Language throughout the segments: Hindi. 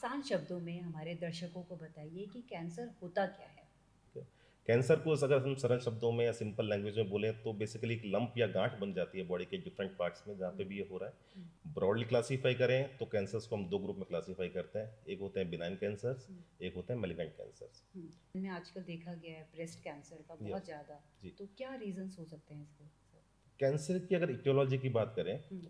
आसान शब्दों में हमारे दर्शकों को बताइए कि कैंसर होता क्या है? कैंसर को अगर हम सरल शब्दों में या सिंपल लैंग्वेज में बोलें तो बेसिकली एक लंप या गांठ बन जाती है बॉडी के डिफरेंट पार्ट्स में जहाँ पे हुँ, भी ये हो रहा हुँ, है। ब्रॉडली क्लासीफाई करें तो कैंसर्स को हम दो ग्रुप में क्लासीफाई करते हैं, एक होते हैं बिनाइन कैंसर्स, हुँ, एक होते हैं मेलिग्नेंट कैंसर्स। हुँ। इनमें आजकल देखा गया है ब्रेस्ट कैंसर का बहुत यस ज़्यादा, जी। तो क्या रीज़न्स हो सकते हैं इसके? सर? कैंसर की अगर इटियोलॉजी की बात करें हुँ,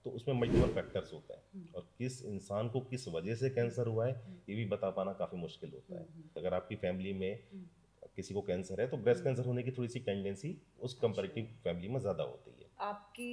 तो उसमें मल्टीपल फैक्टर्स होते हैं हुँ, और किस इंसान को किस वजह से हुँ, कैंसर हुआ है हुँ, ये भी बता पाना काफ़ी मुश्किल होता हुँ, है। हुँ, अगर आपकी फैमिली में हुँ, किसी को कैंसर है तो ब्रेस्ट हुँ। कैंसर होने की थोड़ी सी टेंडेंसी उस अच्छा। कंपैरेटिव फैमिली में ज़्यादा होती है। आपके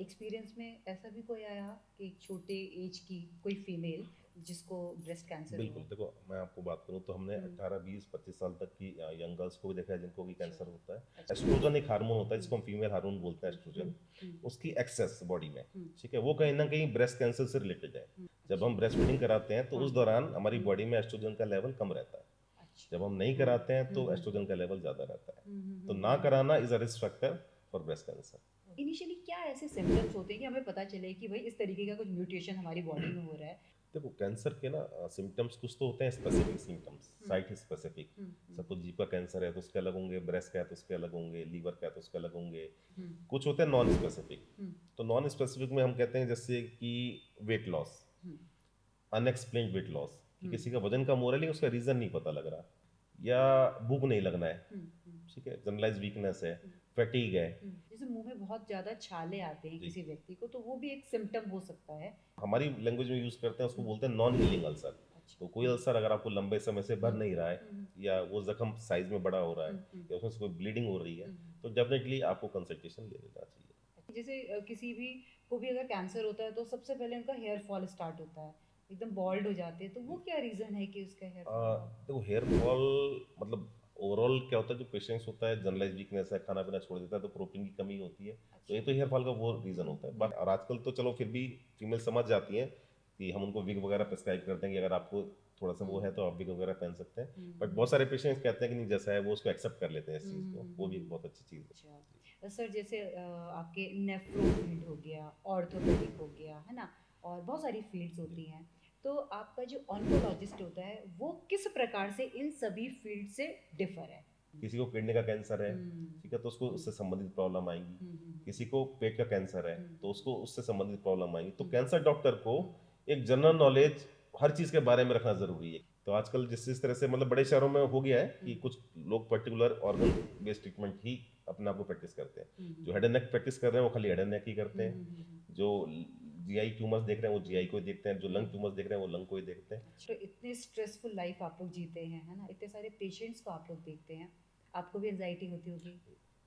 एक्सपीरियंस में ऐसा भी कोई आया कि एक छोटे एज की कोई फीमेल जिसको ब्रेस्ट कैंसर बिल्कुल, हुआ? देखो मैं आपको बात करूँ तो हमने हुँ, 18, 20, 25 साल तक की यंग गर्ल्स को भी देखा है जिनको भी अच्छा, कैंसर होता है। अच्छा। एस्ट्रोजन एक हार्मोन होता है हुँ, जिसको हम फीमेल हार्मोन बोलते हैं हुँ, एस्ट्रोजन। हुँ, हुँ, उसकी एक्सेस बॉडी में, हुँ, ठीक है, वो कहीं न कहीं ब्रेस्ट कैंसर से रिलेटेड है। हुँ, जब अच्छा। हम ब्रेस्ट फीडिंग कराते हैं तो हाँ, उस दौरान हमारी हुँ, बॉडी में एस्ट्रोजन का लेवल कम रहता है। अच्छा। जब हम नहीं हाँ, कराते हैं हुँ, तो हुँ, एस्ट्रोजन का लेवल ज़्यादा रहता है। हुँ, हुँ, तो हुँ, ना हुँ। कराना is a risk factor for breast cancer. Initially क्या ऐसे सिम्पटम्स होते हैं कि हमें पता चले कि भाई इस तरीके का कुछ म्यूटेशन हमारी बॉडी में हो रहा है? देखो कैंसर के ना सिम्टम्स कुछ तो होते हैं स्पेसिफिक सिम्टम्स, हुँ, साइट स्पेसिफिक। हुँ, हुँ, सपोज जीभ का कैंसर है तो उसके अलग होंगे, ब्रेस्ट का है तो उसके अलग होंगे, लीवर का है तो उसके अलग होंगे। हुँ, कुछ होते हैं नॉन स्पेसिफिक। हुँ, तो नॉन स्पेसिफिक में हम कहते हैं जैसे कि वेट लॉस, हुँ, अनएक्सप्लेन्ड वेट लॉस, कि हुँ, किसी का वजन कम हो रहा है लेकिन उसका रीजन नहीं पता लग रहा, या भूख नहीं लगना है, हुँ, हुँ, ठीक है, जनरलाइज वीकनेस है, हुँ, फैटीग है। हुँ। जैसे मुँह में बहुत ज़्यादा छाले आते हैं जी, किसी व्यक्ति को, तो वो भी एक सिम्पटम हो सकता है। हमारी लैंग्वेज में यूज करते हैं उसको हुँ, बोलते हैं नॉन हीलिंग अल्सर। अच्छा। तो कोई हुँ, अल्सर अगर आपको लंबे समय से भर हुँ, नहीं रहा है हुँ, या वो जख्म साइज में बड़ा हो रहा है हुँ, हुँ, या उसमें से कोई ब्लीडिंग हो रही है हुँ, तो डेफिनेटली आपको कंसल्टेशन ले लेना चाहिए। जैसे किसी भी को भी अगर कैंसर होता है तो सबसे पहले उनका हेयर फॉल स्टार्ट होता है, एकदम बॉल्ड हो जाते हैं, तो वो जी। क्या रीज़न है कि उसका हेयर आ, फॉल का? देखो हेयर फॉल मतलब ओवरऑल क्या होता है, जो पेशेंट्स होता है जनरलाइज वीकनेस है, खाना पीना छोड़ देता है तो प्रोटीन की कमी होती है। तो ये अच्छा। तो हेयर फॉल का वो रीज़न हुँ, होता है, हुँ, बट और आजकल तो चलो फिर भी फीमेल समझ जाती हैं कि हम उनको विग वगैरह प्रिस्क्राइब करते हैं कि अगर आपको थोड़ा सा हुँ, वो है तो आप विग वगैरह पहन सकते हैं। हुँ, बट हुँ, बहुत सारे पेशेंट्स कहते हैं कि नहीं जैसा है वो उसको एक्सेप्ट कर लेते हैं इस हुँ, चीज़ हुँ, को, हुँ, वो हुँ, भी एक हुँ। बहुत अच्छी चीज़ है। अच्छा। सर जैसे आपके नेफ्रो फील्ड हो गया, ऑर्थोपेडिक हो गया, है ना? और बहुत सारी फील्ड्स जी। होती हैं। तो आपका जो ऑन्कोलॉजिस्ट होता है, वो किस प्रकार से इन सभी फील्ड से डिफ़र है? हुँ, किसी को किडनी का कैंसर है, हुँ, ठीक है, तो उसको हुँ, उससे संबंधित प्रॉब्लम आएंगी। हुँ, हुँ, किसी को पेट का कैंसर है हुँ, तो उसको उससे संबंधित प्रॉब्लम आएंगी। तो हुँ, कैंसर डॉक्टर को हुँ, एक जनरल नॉलेज हर चीज़ के बारे में रखना ज़रूरी है। तो आजकल जिस तरह से मतलब बड़े शहरों में हो गया है हुँ, कि कुछ लोग पर्टिकुलर ऑर्गन बेस्ड ट्रीटमेंट ही अपने आप को प्रैक्टिस करते हैं। हुँ, हुँ, जो हेड एंड नेक प्रैक्टिस कर रहे हैं वो खाली हेड एंड नेक ही हुँ, करते हुँ, हैं। हुँ, हुँ, जो जीआई ट्यूमर्स देख रहे हैं वो जीआई को ही देखते हैं, जो हुँ। लंग ट्यूमर्स देख रहे हैं वो लंग को ही देखते हैं। अच्छा, तो इतनी स्ट्रेसफुल लाइफ़ आप लोग जीते हैं, है ना? इतने सारे पेशेंट्स को आप लोग देखते हैं, आपको भी एंग्ज़ायटी होती होगी,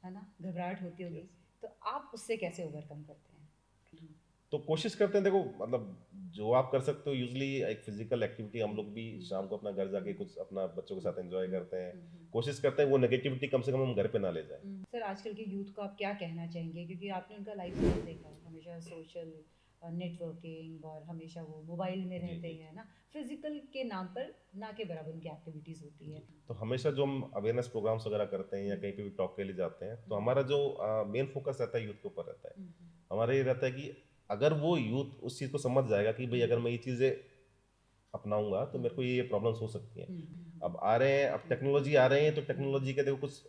है ना? घबराहट होती होगी, यस। तो आप उससे कैसे ओवरकम करते हैं? हुँ, तो कोशिश करते हैं, देखो मतलब जो आप कर सकते हो यूजली एक फिजिकल एक्टिविटी, हम हुँ, लोग भी हुँ, शाम को अपना घर हुँ, जाके कुछ अपना बच्चों के हुँ, साथ एंजॉय हुँ, करते हैं। हुँ, हुँ, कोशिश करते हैं वो नेगेटिविटी कम से कम हम घर पे ना ले जाए। सर आजकल के यूथ को आप क्या कहना चाहेंगे? क्योंकि आपने उनका लाइफ़स्टाइल देखा है, हमेशा सोशल नेटवर्किंग और हमेशा वो मोबाइल में जी रहते जी हैं ना, फिज़िकल के नाम पर ना के बराबर उनकी एक्टिविटीज़ होती जी। है। तो हमेशा जो हम अवेयरनेस प्रोग्राम्स वगैरह करते हैं या हुँ, कहीं पे भी टॉक के लिए जाते हैं तो हुँ, हमारा जो मेन फोकस रहता है यूथ के ऊपर रहता है। हुँ, हुँ, हमारा ये रहता है कि अगर वो यूथ उस चीज़ को समझ जाएगा कि भाई हुँ, अगर मैं ये चीज़ें अपनाऊंगा तो हुँ, मेरे को ये प्रॉब्लम्स हो सकती हैं। हुँ, हुँ, अब आ रहे हैं, अब हुँ, टेक्नोलॉजी आ रही है तो हुँ, टेक्नोलॉजी के देखो कुछ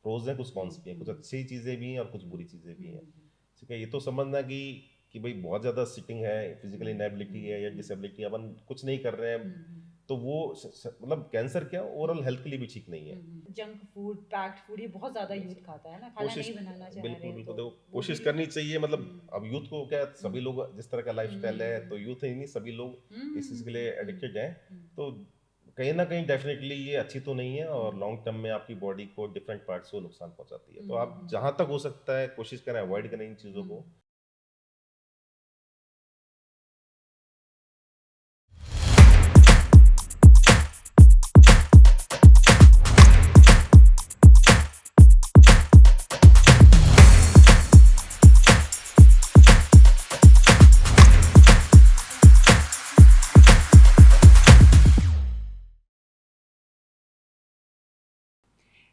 प्रोज हैं कुछ हुँ, कॉन्स भी हैं, हुँ, कुछ अच्छी चीज़ें भी हैं और कुछ बुरी चीज़ें भी हुँ, हैं। हुँ, ठीक है, ये तो समझना कि भाई बहुत ज़्यादा सिटिंग है, फिजिकल हुँ, इनएबिलिटी हुँ, है या हुँ, डिसेबिलिटी, अपन कुछ नहीं कर रहे हैं हुँ, हुँ, तो वो मतलब कैंसर क्या हुँ, ओवरऑल हेल्थ के लिए भी ठीक नहीं है। जंक फूड, पैक्ड फूड ये बहुत ज़्यादा यस। यूथ खाता है ना, खाना कोशिश, नहीं बनाना चाह रहे बिल्कुल हैं बिल्कुल, तो देखो वो भी कोशिश करनी चाहिए, मतलब हुँ, अब यूथ को क्या है, हुँ, सभी लोग जिस तरह का हुँ, लाइफस्टाइल है हुँ, तो यूथ ही नहीं सभी हुँ, लोग इस हुँ, चीज़ के लिए हुँ, एडिक्टेड हैं। हुँ, तो कहीं ना कहीं डेफिनेटली ये अच्छी तो नहीं है हुँ, और लॉन्ग टर्म में आपकी बॉडी को डिफरेंट पार्ट्स को नुकसान पहुंचाती है। हुँ, तो हुँ, आप हुँ, जहां तक हो सकता है कोशिश करें अवॉइड करें इन चीज़ों हुँ। को।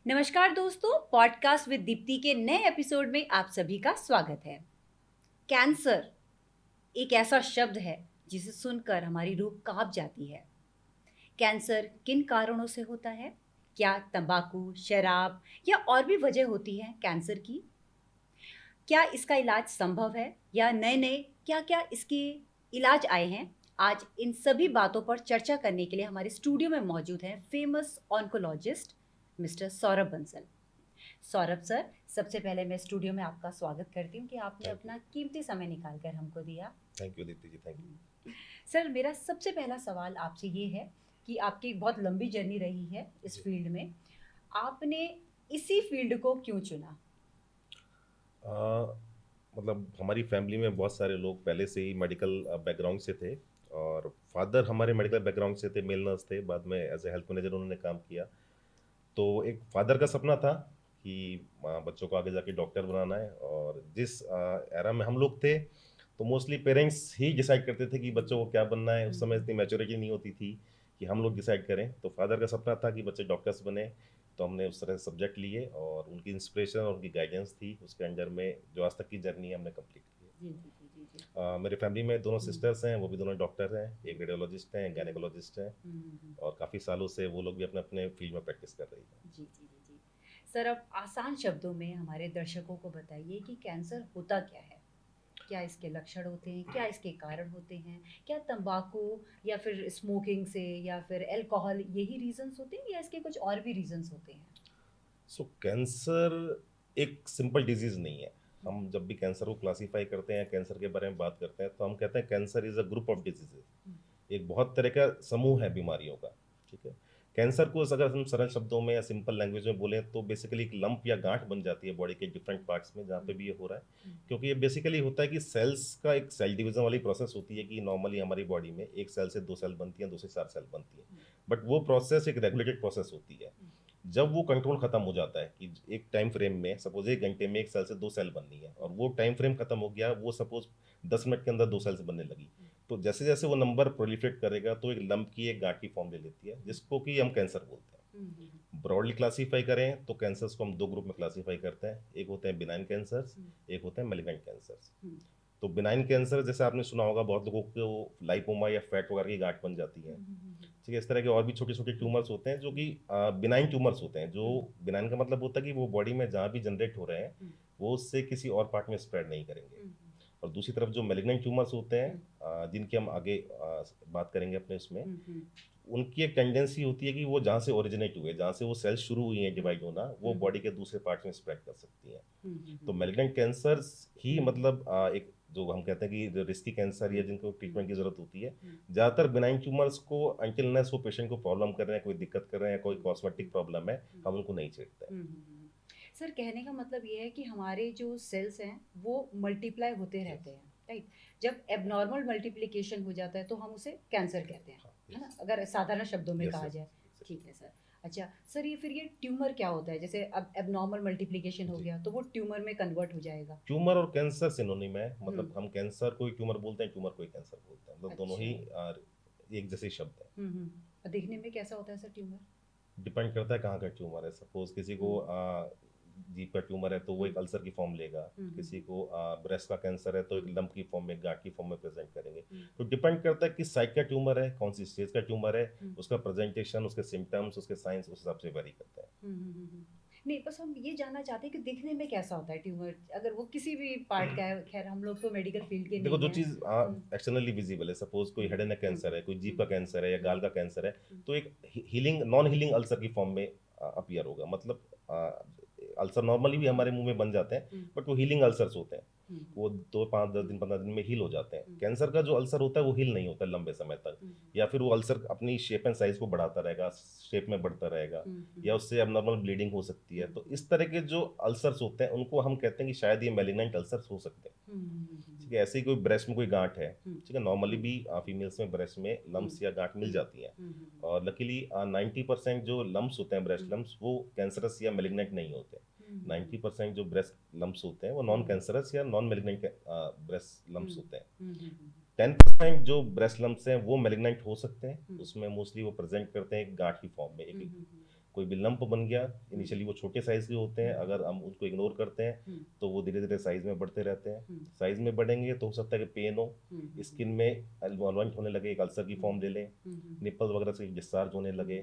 नमस्कार दोस्तों, पॉडकास्ट विद दीप्ति के नए एपिसोड में आप सभी का स्वागत है। कैंसर एक ऐसा शब्द है जिसे सुनकर हमारी रूह कांप जाती है। कैंसर किन कारणों से होता है? क्या तंबाकू, शराब या और भी वजह होती है कैंसर की? क्या इसका इलाज संभव है या नए-नए क्या-क्या इसके इलाज आए हैं? आज इन सभी बातों पर चर्चा करने के लिए हमारे स्टूडियो में मौजूद हैं famous oncologist mister Saurabh Bansal. Saurabh sir, सबसे पहले मैं स्टूडियो में आपका स्वागत करती हूँ कि आपने थैंक यू। अपना कीमती समय निकाल कर हमको दिया। Thank you Deepti ji, thank you. Sir, मेरा सबसे पहला सवाल आपसे ये है कि आपकी एक बहुत लंबी जर्नी रही है इस जी। फील्ड में। आपने इसी फील्ड को क्यों चुना? अ, मतलब हमारी फैमिली में बहुत सारे लोग पहले से ही मेडिकल बैकग्राउंड से थे, और फादर हमारे मेडिकल बैकग्राउंड से थे, मेल नर्स थे, बाद में एज ए हेल्थ मैनेजर उन्होंने काम किया। तो एक फादर का सपना था कि बच्चों को आगे जाके डॉक्टर बनाना है, और जिस एरा में हम लोग थे तो मोस्टली पेरेंट्स ही डिसाइड करते थे कि बच्चों को क्या बनना है। उस समय इतनी मैच्योरिटी नहीं होती थी कि हम लोग डिसाइड करें। तो फादर का सपना था कि बच्चे डॉक्टर्स बने, तो हमने उस तरह सब्जेक्ट लिए, और उनकी इंस्पिरेशन और उनकी गाइडेंस थी उसके अंडर में जो आज तक की जर्नी है हमने कंप्लीट की है। जी, जी, जी, जी, जी। मेरे फैमिली में दोनों सिस्टर्स हैं, वो भी दोनों डॉक्टर हैं, एक रेडियोलॉजिस्ट हैं, गायनेकोलॉजिस्ट हैं, और काफ़ी सालों से वो लोग भी अपने अपने फील्ड में प्रैक्टिस कर रही हैं। जी, जी, जी, जी। सर, अब आसान शब्दों में हमारे दर्शकों को बताइए कि कैंसर होता क्या है? क्या इसके लक्षण होते हैं? क्या इसके कारण होते हैं? क्या तंबाकू या फिर स्मोकिंग से या फिर अल्कोहल यही रीज़न्स होते हैं या इसके कुछ और भी रीज़न्स होते हैं? सो कैंसर एक सिंपल डिजीज नहीं है। हम जब भी कैंसर को क्लासीफाई करते हैं, कैंसर के बारे में बात करते हैं, तो हम कहते हैं cancer is a group of diseases. एक बहुत तरह का समूह है बीमारियों का। ठीक है। कैंसर को अगर हम सरल शब्दों में या सिंपल लैंग्वेज में बोलें तो बेसिकली एक लंप या गांठ बन जाती है बॉडी के डिफरेंट पार्ट्स में, जहाँ पे भी ये हो रहा है। क्योंकि ये बेसिकली होता है कि सेल्स का एक सेल डिवीजन वाली प्रोसेस होती है कि नॉर्मली हमारी बॉडी में एक सेल से दो सेल बनती हैं, दो से चार सेल बनती हैं, बट वो प्रोसेस एक रेगुलेटेड प्रोसेस होती है। जब वो कंट्रोल खत्म हो जाता है कि एक टाइम फ्रेम में सपोज 1 घंटे में एक सेल से दो सेल बननी है, और वो टाइम फ्रेम खत्म हो गया, वो सपोज 10 मिनट के अंदर दो सेल्स बनने लगी, तो जैसे जैसे वो नंबर प्रोलिफरेट करेगा तो एक लंप की एक गांठ की फॉर्म ले लेती है, जिसको कि हम कैंसर बोलते हैं। ब्रॉडली क्लासीफाई करें तो कैंसर्स को हम दो ग्रुप में क्लासीफाई करते हैं, एक होते हैं बिनाइन कैंसर्स, एक होते हैं मेलिग्नेंट कैंसर्स। तो बिनाइन कैंसर जैसे आपने सुना होगा, बहुत लोगों को लाइपोमा या फैट वगैरह की गांठ बन जाती है। ठीक है। इस तरह के और भी छोटे छोटे ट्यूमर्स होते हैं जो कि बिनाइन ट्यूमर्स होते हैं। जो बिनाइन का मतलब होता है कि वो बॉडी में जहाँ भी जनरेट हो रहे हैं वो उससे किसी और पार्ट में स्प्रेड नहीं करेंगे। और दूसरी तरफ जो मेलिग्नेंट ट्यूमर्स होते हैं, जिनकी हम आगे बात करेंगे अपने उसमें, उनकी एक टेंडेंसी होती है कि वो जहाँ से ओरिजिनेट हुए, जहाँ से वो सेल्स शुरू हुई हैं डिवाइड होना, वो बॉडी के दूसरे पार्ट में स्प्रेड कर सकती हैं। तो मेलिग्नेंट कैंसर्स ही मतलब एक जो हम कहते हैं कि जो रिस्की कैंसर या जिनको ट्रीटमेंट की जरूरत होती है, ज़्यादातर बिनाइन ट्यूमर्स को अंटिल अनलेस वो पेशेंट को प्रॉब्लम कर रहे हैं, कोई दिक्कत कर रहे हैं, कोई कॉस्मेटिक प्रॉब्लम है, हम उनको नहीं छेड़ते हैं। सर, कहने का मतलब ये है कि हमारे जो सेल्स हैं वो मल्टीप्लाई होते रहते हैं, राइट? जब एबनॉर्मल मल्टीप्लिकेशन हो जाता है तो हम उसे कैंसर कहते हैं, है ना? अगर साधारण शब्दों में कहा जाए। ठीक है सर। अच्छा सर, ये फिर ये ट्यूमर क्या होता है? जैसे अब एबनॉर्मल मल्टीप्लिकेशन हो गया तो वो ट्यूमर में कन्वर्ट हो जाएगा। ट्यूमर और कैंसर सिनोनिम है, मतलब हम कैंसर को ही ट्यूमर बोलते हैं, ट्यूमर को ही कैंसर बोलते हैं, मतलब दोनों ही एक जैसे शब्द है। देखने में कैसा होता है सर ट्यूमर? डिपेंड करता है कहाँ का ट्यूमर है। सपोज किसी को जीभ का ट्यूमर है तो वो एक अल्सर की फॉर्म लेगा, किसी को ब्रेस्ट का कैंसर है तो एक लंप की फॉर्म में, गांठ की फॉर्म में प्रेजेंट करेंगे। तो डिपेंड करता है किस साइड का ट्यूमर है, कौन सी स्टेज का ट्यूमर है, उसका प्रेजेंटेशन, उसके सिम्टम्स, उसके साइंस उस हिसाब से वेरी करता है। नहीं, बस हम ये जानना चाहते हैं कि दिखने में कैसा होता है ट्यूमर, अगर वो किसी भी पार्ट का है। खैर हम लोग तो मेडिकल फील्ड के देखो, नहीं जो हैं। चीज एक्सटर्नली विजिबल है, सपोज कोई हेड एंड नेक कैंसर है, कोई जीभ का कैंसर है या गाल का कैंसर है, तो एक हीलिंग नॉन हीलिंग अल्सर की फॉर्म में अपीयर होगा। मतलब अल्सर नॉर्मली भी हमारे मुंह में बन जाते हैं, बट वो हीलिंग अल्सर्स होते हैं, वो 2 5 10 दिन 15 दिन में हील हो जाते हैं। कैंसर का जो अल्सर होता है वो हील नहीं होता लंबे समय तक, या फिर वो अल्सर अपनी शेप एंड साइज को बढ़ाता रहेगा, शेप में बढ़ता रहेगा, या उससे अब ब्लीडिंग हो सकती है। तो इस तरह के जो अल्सर्स होते हैं उनको हम कहते हैं कि शायद ये मेलिग्नेंट अल्सर्स हो सकते हैं। ठीक है। ऐसे ही कोई ब्रेस्ट में कोई गांठ है, ठीक है, नॉर्मली भी फीमेल्स में ब्रेस्ट में लम्प्स या गांठ मिल जाती है, और लकीली 90% जो लम्प्स होते हैं, ब्रेस्ट लम्प्स, वो कैंसरस या मेलिग्नेंट नहीं होते। 90% जो ब्रेस्ट लम्प्स होते हैं वो नॉन कैंसरस या नॉन मेलिग्नेंट ब्रेस्ट लम्प्स होते हैं। 10% जो ब्रेस्ट लम्प्स हैं वो मेलिग्नेंट हो सकते हैं, उसमें मोस्टली वो प्रेजेंट करते हैं एक गांठ की फॉर्म में, एक कोई भी लंप बन गया, इनिशियली वो छोटे साइज के होते हैं, अगर हम उनको इग्नोर करते हैं तो वो धीरे धीरे साइज में बढ़ते रहते हैं। साइज में बढ़ेंगे तो हो सकता है कि पेन हो, स्किन में इन्वॉल्वमेंट होने लगे, एक अल्सर की फॉर्म ले लें, निपल वगैरह से डिस्चार्ज होने लगे,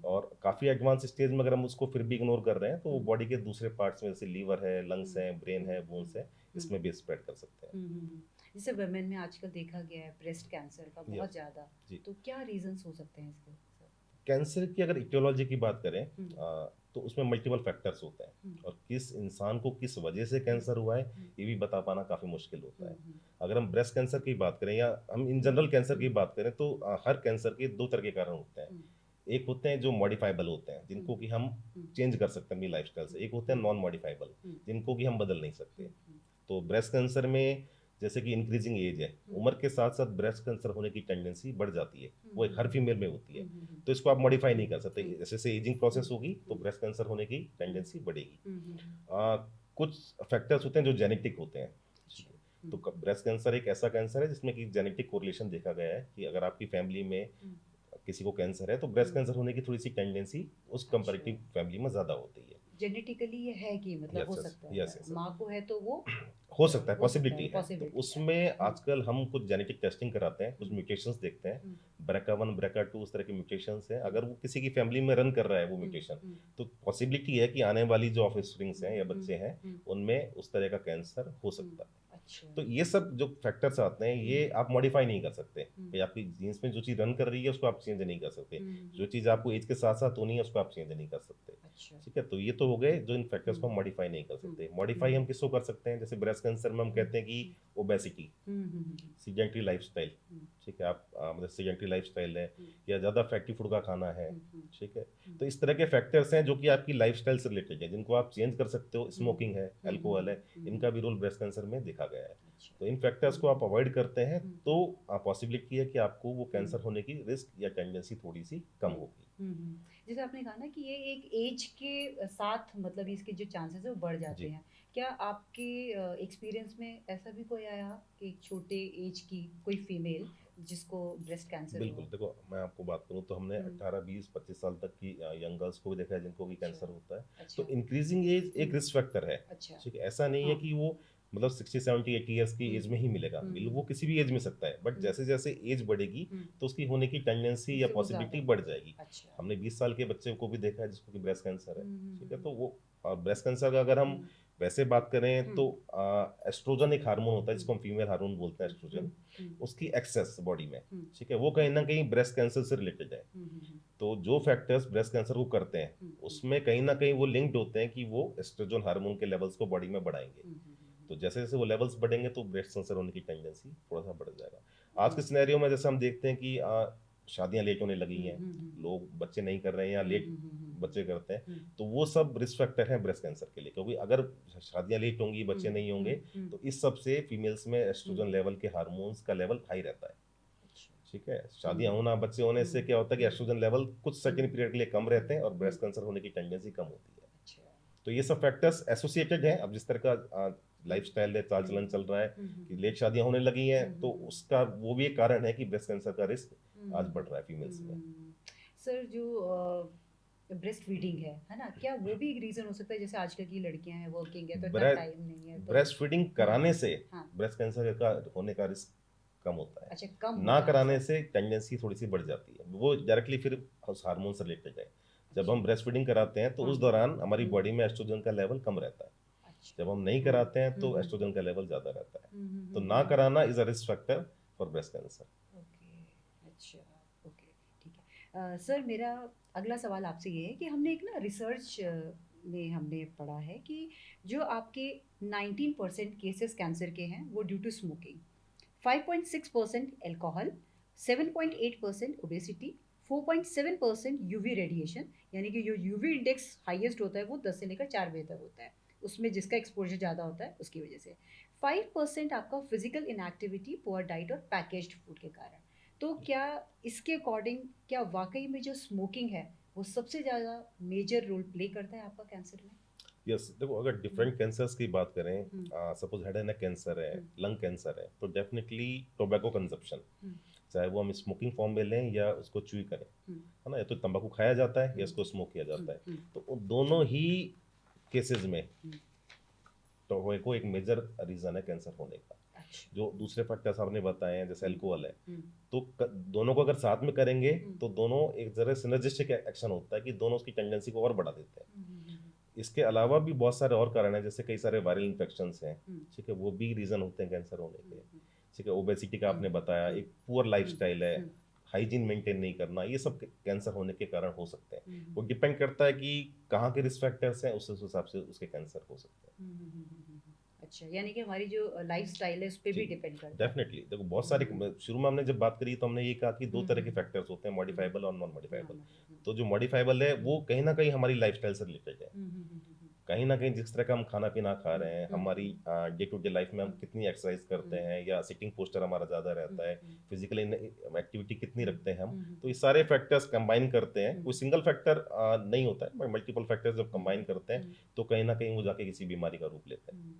और काफ़ी एडवांस स्टेज में अगर हम उसको फिर भी इग्नोर कर रहे हैं तो वो बॉडी के दूसरे पार्ट्स में, जैसे लीवर है, लंग्स है, ब्रेन है, बोन्स है, इसमें भी स्प्रेड कर सकते हैं। जैसे वुमेन में आजकल देखा गया है ब्रेस्ट कैंसर का बहुत ज़्यादा, तो क्या रीजंस हो सकते हैं इसके? कैंसर की अगर इटियोलॉजी की बात करें तो उसमें मल्टीपल फैक्टर्स होते हैं, और किस इंसान को किस वजह से कैंसर हुआ है ये भी बता पाना काफ़ी मुश्किल होता है। अगर हम ब्रेस्ट कैंसर की बात करें या हम इन जनरल कैंसर की बात करें तो हर कैंसर के दो तरह के कारण होते हैं। एक होते हैं जो मॉडिफाइबल होते हैं, जिनको कि हम चेंज कर सकते हैं अपनी लाइफस्टाइल से, एक होते हैं नॉन मॉडिफाइबल, जिनको कि हम बदल नहीं सकते। तो ब्रेस्ट कैंसर में जैसे कि इंक्रीजिंग एज है, उम्र के साथ साथ ब्रेस्ट कैंसर होने की टेंडेंसी बढ़ जाती है, वो एक हर फीमेल में होती है, तो इसको आप मॉडिफाई नहीं कर सकते। जैसे जैसे एजिंग प्रोसेस होगी तो ब्रेस्ट कैंसर होने की टेंडेंसी बढ़ेगी। कुछ फैक्टर्स होते हैं जो जेनेटिक होते हैं। तो ब्रेस्ट कैंसर एक ऐसा कैंसर है जिसमें कि जेनेटिक कोरिलेशन देखा गया है कि अगर आपकी फैमिली में किसी को कैंसर है तो ब्रेस्ट कैंसर होने की थोड़ी सी टेंडेंसी उस कंपैरेटिव फैमिली में ज़्यादा होती है। जेनेटिकली ये है कि मतलब हो सकता है, माँ को है तो वो हो सकता है, पॉसिबिलिटी है। तो है। उसमें आजकल हम कुछ जेनेटिक टेस्टिंग कराते हैं, कुछ म्यूटेशंस देखते हैं, BRCA1 BRCA2 उस तरह के म्यूटेशंस हैं। अगर वो किसी की फैमिली में रन कर रहा है वो म्यूटेशन, तो पॉसिबिलिटी है कि आने वाली जो ऑफस्प्रिंग्स हैं या बच्चे हैं उनमें उस तरह का कैंसर हो सकता है। तो ये सब जो फैक्टर्स आते हैं ये आप मॉडिफाई नहीं कर सकते कि आपकी जीन्स में जो चीज़ रन कर रही है उसको आप चेंज नहीं कर सकते, जो चीज़ आपको एज के साथ साथ होनी है उसको आप चेंज नहीं कर सकते। ठीक है, तो ये तो हो गए जो इन फैक्टर्स को हम मॉडिफाई नहीं कर सकते। मॉडिफाई हम किसको कर सकते हैं? जैसे ब्रेस्ट कैंसर में हम कहते हैं कि ओबेसिटी, सीडेंटरी लाइफस्टाइल, ठीक है, आप मतलब सीडेंटरी लाइफस्टाइल है या ज़्यादा फैटी फूड का खाना है, ठीक है, तो इस तरह के फैक्टर्स हैं जो कि आपकी लाइफस्टाइल से रिलेटेड है, जिनको आप चेंज कर सकते हो। स्मोकिंग है, अल्कोहल है, इनका भी रोल ब्रेस्ट कैंसर में देखा गया है। तो इन फैक्टर्स को आप अवॉइड करते हैं तो पॉसिबिलिटी है कि आपको वो कैंसर होने की रिस्क या टेंडेंसी थोड़ी सी कम होगी। जैसे आपने कहा ना कि ये एक एज के साथ मतलब इसके जो चांसेस है वो बढ़ जाते हैं, क्या आपके एक्सपीरियंस में ऐसा भी कोई आया कि छोटे एज की कोई फीमेल जिसको ब्रेस्ट कैंसर? बिल्कुल, देखो मैं आपको बात करूं तो हमने 18, 20, 25 साल तक की यंग गर्ल्स को भी देखा है जिनको भी कैंसर होता है। तो इंक्रीजिंग एज एक रिस्क फैक्टर है, ठीक है, ऐसा नहीं है कि वो मतलब 60, 70, 80 ईयर्स की एज में ही मिलेगा, वो किसी भी एज में सकता है, बट जैसे जैसे एज बढ़ेगी तो उसकी होने की टेंडेंसी या पॉसिबिलिटी बढ़ जाएगी। हमने 20 साल के बच्चे को भी देखा है जिसको कि ब्रेस्ट कैंसर है, ठीक है, तो वो ब्रेस्ट कैंसर का अगर हम वैसे बात करें तो एस्ट्रोजन एक हार्मोन होता है जिसको हम फीमेल हार्मोन बोलते हैं, एस्ट्रोजन, उसकी एक्सेस बॉडी में, ठीक है, वो कहीं ना कहीं ब्रेस्ट कैंसर से रिलेटेड है। तो जो फैक्टर्स ब्रेस्ट कैंसर को करते हैं उसमें कहीं ना कहीं वो लिंक्ड होते हैं कि वो एस्ट्रोजन हार्मोन के लेवल्स को बॉडी में बढ़ाएंगे। तो जैसे जैसे वो लेवल्स बढ़ेंगे तो ब्रेस्ट कैंसर होने की टेंडेंसी थोड़ा सा बढ़ जाएगा। आज के सिनेरियो में जैसे हम देखते हैं कि शादियां लेट होने लगी हैं, लोग बच्चे नहीं कर रहे हैं या लेट बच्चे करते हैं, तो वो सब रिस्क फैक्टर हैं ब्रेस्ट कैंसर के लिए, क्योंकि अगर शादियां लेट होंगी, बच्चे नहीं होंगे, तो इस सब से फीमेल्स में एस्ट्रोजन लेवल के हार्मोन्स का लेवल हाई रहता है। ठीक है, शादियां होना, बच्चे होने से क्या होता है कि एस्ट्रोजन लेवल कुछ सर्टेन पीरियड के लिए कम रहते हैं और ब्रेस्ट कैंसर होने की टेंडेंसी कम होती है। तो ये सब फैक्टर्स एसोसिएटेड हैं। अब जिस तरह का लाइफस्टाइल है, चाल चलन चल रहा है कि लेट शादियां होने लगी हैं, तो उसका वो भी एक कारण है कि ब्रेस्ट कैंसर का रिस्क आज बढ़ रहा है फीमेल्स में। सर, जो ब्रेस्ट फीडिंग है ना, क्या वो भी एक रीजन हो सकता है? जैसे आजकल की लड़कियां हैं, वर्किंग है, तो इतना टाइम नहीं है, तो ब्रेस्ट फीडिंग कराने से ब्रेस्ट कैंसर का होने का रिस्क कम होता है। अच्छा, कम ना कराने से टेंडेंसी थोड़ी सी बढ़ जाती है। वो डायरेक्टली फिर हार्मोन से रिलेटेड है। जब हम ब्रेस्ट फीडिंग कराते हैं तो उस दौरान हमारी बॉडी में एस्ट्रोजन का लेवल कम रहता है, जब हम नहीं कराते हैं तो एस्ट्रोजन का लेवल ज़्यादा रहता है। तो ना कराना is a risk factor for breast cancer. अच्छा, ओके, ठीक है। सर, मेरा अगला सवाल आपसे ये है कि हमने एक ना रिसर्च में हमने पढ़ा है कि जो आपके 19% केसेस कैंसर के हैं वो due to smoking, 5.6% alcohol, 7.8% obesity, 4.7% UV radiation, यानी कि जो यूवी इंडेक्स हाईएस्ट होता है वो 10 से लेकर 4 बजे तक होता है, उसमें जिसका एक्सपोजर ज़्यादा होता है उसकी वजह से, 5% आपका फिजिकल इनएक्टिविटी, पुअर डाइट और पैकेज्ड फूड के कारण। तो क्या इसके अकॉर्डिंग क्या वाकई में जो स्मोकिंग है वो सबसे ज़्यादा मेजर रोल प्ले करता है आपका कैंसर में? यस, देखो अगर डिफरेंट कैंसर्स की बात करें, suppose head and neck cancer है, लंग कैंसर है, तो डेफिनेटली टोबैको कंजप्शन चाहे वो हम स्मोकिंग फॉर्म में लें या उसको च्यूई करें, है ना, या तो तंबाकू खाया जाता है या इसको स्मोक किया जाता है। तो उन दोनों ही केसेस में टोबैको एक मेजर रीज़न है कैंसर होने का। जो दूसरे फैक्टर्स आपने बताए हैं जैसे अल्कोहल है, तो दोनों को अगर साथ में करेंगे तो दोनों एक जरा सिनर्जिस्टिक एक्शन होता है कि दोनों उसकी टेंडेंसी को और बढ़ा देते हैं। इसके अलावा भी बहुत सारे और कारण हैं, जैसे कई सारे वायरल इन्फेक्शंस हैं, ठीक है, वो भी रीज़न होते हैं कैंसर होने के। ठीक है, ओबेसिटी का आपने बताया, एक पुअर लाइफस्टाइल है, हाइजीन मेंटेन नहीं करना, ये सब कैंसर होने के कारण हो सकते हैं। वो डिपेंड करता है कि कहाँ के रिस्क फैक्टर्स हैं, उस हिसाब से उसके कैंसर हो सकते हैं। अच्छा, यानी कि हमारी जो लाइफस्टाइल है उस पे भी डिपेंड करता है। डेफिनेटली, देखो बहुत सारे, शुरू में हमने जब बात करी तो हमने ये कहा कि दो तरह के फैक्टर्स होते हैं, मॉडिफाइबल और नॉन मॉडिफाइबल। तो जो मॉडिफाइबल है वो कहीं ना कहीं हमारी लाइफस्टाइल से रिलेटेड है। कहीं ना कहीं जिस तरह का हम खाना पीना खा रहे हैं, हमारी डे टू डे लाइफ में हम कितनी एक्सरसाइज करते हैं या सिटिंग पोस्चर हमारा ज़्यादा रहता है, फिजिकल एक्टिविटी कितनी रखते हैं हम, तो ये सारे फैक्टर्स कंबाइन करते हैं। कोई सिंगल फैक्टर नहीं होता है, बट मल्टीपल फैक्टर्स जब कंबाइन करते हैं तो कहीं ना कहीं वो जाके किसी बीमारी का रूप लेते हैं।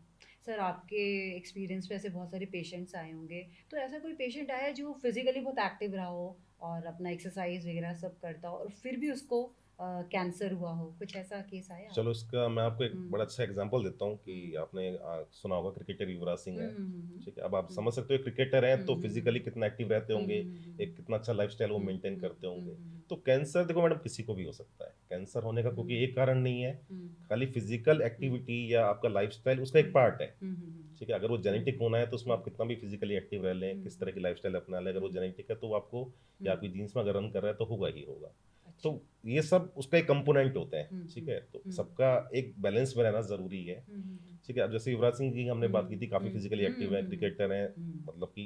सर, आपके एक्सपीरियंस में ऐसे बहुत सारे पेशेंट्स आए होंगे, तो ऐसा कोई पेशेंट आया जो फिजिकली बहुत एक्टिव रहा हो और अपना एक्सरसाइज वगैरह सब करता हो और फिर भी उसको कैंसर हुआ हो, कुछ ऐसा केस आया? चलो इसका मैं आपको एक बड़ा अच्छा एग्जांपल देता हूँ कि आपने सुना होगा क्रिकेटर युवराज सिंह है, ठीक है। अब आप समझ सकते हो क्रिकेटर हैं तो फिजिकली कितना एक्टिव रहते होंगे, एक कितना अच्छा लाइफस्टाइल वो मेंटेन करते होंगे। तो कैंसर देखो मैडम किसी को भी हो सकता है, कैंसर होने का क्योंकि एक कारण नहीं है, खाली फिजिकल एक्टिविटी या आपका लाइफस्टाइल उसका एक पार्ट है, ठीक है। अगर वो जेनेटिक होना है तो उसमें आप कितना भी फिजिकली एक्टिव रह लें, किस तरह की लाइफस्टाइल अपना लें, अगर वो जेनेटिक है तो आपको या आपकी जीन्स में अगर रन कर रहा है तो होगा ही होगा। तो ये सब उसका एक कंपोनेंट होते हैं, ठीक है। तो सबका एक बैलेंस में रहना जरूरी है, ठीक है। अब जैसे युवराज सिंह की हमने बात की थी, काफी फिजिकली एक्टिव है, क्रिकेटर हैं, मतलब कि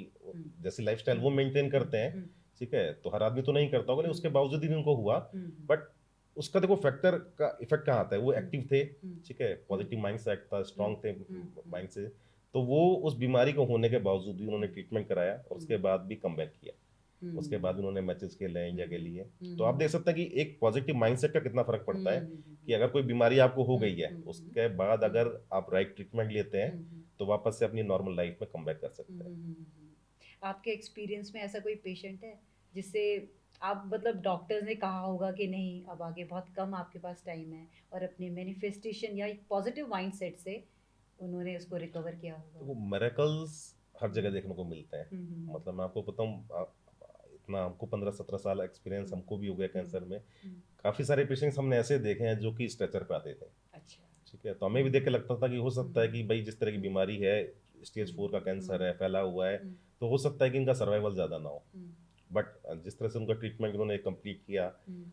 जैसी लाइफस्टाइल वो मेंटेन करते हैं, ठीक है। तो हर आदमी तो नहीं करता होगा, उसके बावजूद भी उनको हुआ। बट उसका देखो फैक्टर का इफेक्ट कहाँ आता है, वो एक्टिव थे, ठीक है, पॉजिटिव माइंड सेट था, स्ट्रांग थे माइंड से, तो वो उस बीमारी को होने के बावजूद भी उन्होंने ट्रीटमेंट कराया और उसके बाद भी कम बैक किया। उसके बाद उन्होंने मैचेस खेले इंडिया के लिए। तो आप देख सकते हैं कि एक पॉजिटिव माइंडसेट का कितना फर्क पड़ता है कि अगर कोई बीमारी आपको हो गई है, उसके बाद अगर आप राइट ट्रीटमेंट लेते हैं तो वापस से अपनी नॉर्मल लाइफ में कम बैक कर सकते हैं। आपके एक्सपीरियंस में ऐसा कोई पेशेंट है जिससे आप मतलब डॉक्टर्स ने कहा होगा कि नहीं अब आगे बहुत कम आपके पास टाइम है, और अपने मैनिफेस्टेशन या एक पॉजिटिव माइंडसेट से उन्होंने उसको रिकवर किया होगा? तो वो मिरेकल्स हर जगह देखने को मिलते हैं। मतलब मैं आपको बताऊं, इतना हमको 15-17 साल एक्सपीरियंस हमको भी हो गया कैंसर में। काफ़ी सारे पेशेंट्स हमने ऐसे देखे हैं जो कि स्ट्रेचर पे आते थे, अच्छा, ठीक है। तो हमें भी देख के लगता था कि हो सकता है कि भाई जिस तरह की बीमारी है, स्टेज 4 का कैंसर है, फैला हुआ है, तो हो सकता है कि इनका सर्वाइवल ज़्यादा ना हो। बट जिस तरह से उनका ट्रीटमेंट उन्होंने कंप्लीट किया,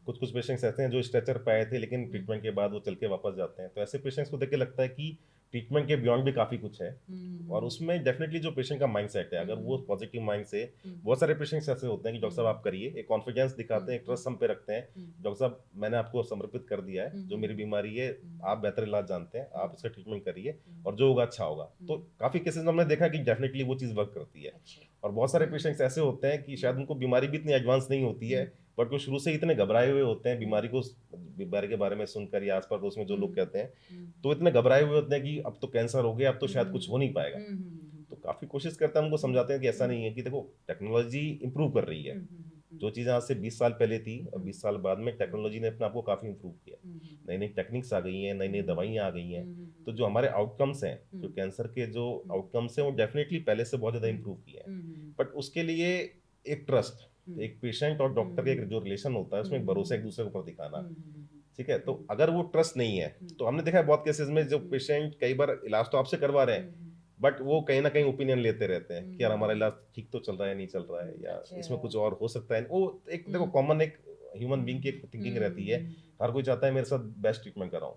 कुछ कुछ पेशेंट्स ऐसे हैं जो स्ट्रेचर पे आए थे लेकिन ट्रीटमेंट के बाद वो चल के वापस जाते हैं। तो ऐसे पेशेंट्स को देख के लगता है कि ट्रीटमेंट के बियॉन्ड भी काफ़ी कुछ है। और उसमें डेफिनेटली जो पेशेंट का माइंड सेट है, अगर वो पॉजिटिव माइंड से, बहुत सारे पेशेंट्स ऐसे होते हैं कि डॉक्टर साहब आप करिए, एक कॉन्फिडेंस दिखाते हैं, एक ट्रस्ट हम पे रखते हैं, डॉक्टर साहब मैंने आपको समर्पित कर दिया है, जो मेरी बीमारी है आप बेहतर इलाज जानते हैं, आप इसका ट्रीटमेंट करिए और जो होगा अच्छा होगा। तो काफ़ी केसेस में हमने देखा कि डेफिनेटली वो चीज़ वर्क करती है। और बहुत सारे पेशेंट्स ऐसे होते हैं कि शायद उनको बीमारी भी इतनी एडवांस नहीं होती है, बट वो शुरू से ही इतने घबराए हुए होते हैं बीमारी के बारे में सुनकर या आस पड़ोस में जो लोग कहते हैं, तो इतने घबराए हुए होते हैं कि अब तो कैंसर हो गया, अब तो शायद कुछ हो नहीं पाएगा। तो काफ़ी कोशिश करते हैं, उनको समझाते हैं कि ऐसा नहीं है, कि देखो टेक्नोलॉजी इंप्रूव कर रही है, जो चीज़ें आज से 20 साल पहले थी और 20 साल बाद में टेक्नोलॉजी ने अपने आप को काफ़ी इंप्रूव किया, नई नई टेक्निक्स आ गई हैं, नई नई दवाइयाँ आ गई हैं। तो जो हमारे आउटकम्स हैं, जो कैंसर के जो आउटकम्स हैं, वो डेफिनेटली पहले से बहुत ज़्यादा इंप्रूव किए हैं। बट उसके लिए एक ट्रस्ट, एक पेशेंट और डॉक्टर का एक जो रिलेशन होता है, उसमें एक भरोसा एक दूसरे के ऊपर दिखाना, ठीक है। तो अगर वो ट्रस्ट नहीं है, तो हमने देखा है बहुत केसेस में जो पेशेंट कई बार इलाज तो आपसे करवा रहे हैं, बट वो कहीं ना कहीं ओपिनियन लेते रहते हैं कि यार हमारा इलाज ठीक तो चल रहा है, नहीं चल रहा है, या इसमें कुछ और हो सकता है। वो एक देखो कॉमन एक ह्यूमन बीइंग की एक थिंकिंग रहती है, हर कोई चाहता है मेरे साथ बेस्ट ट्रीटमेंट कराऊं,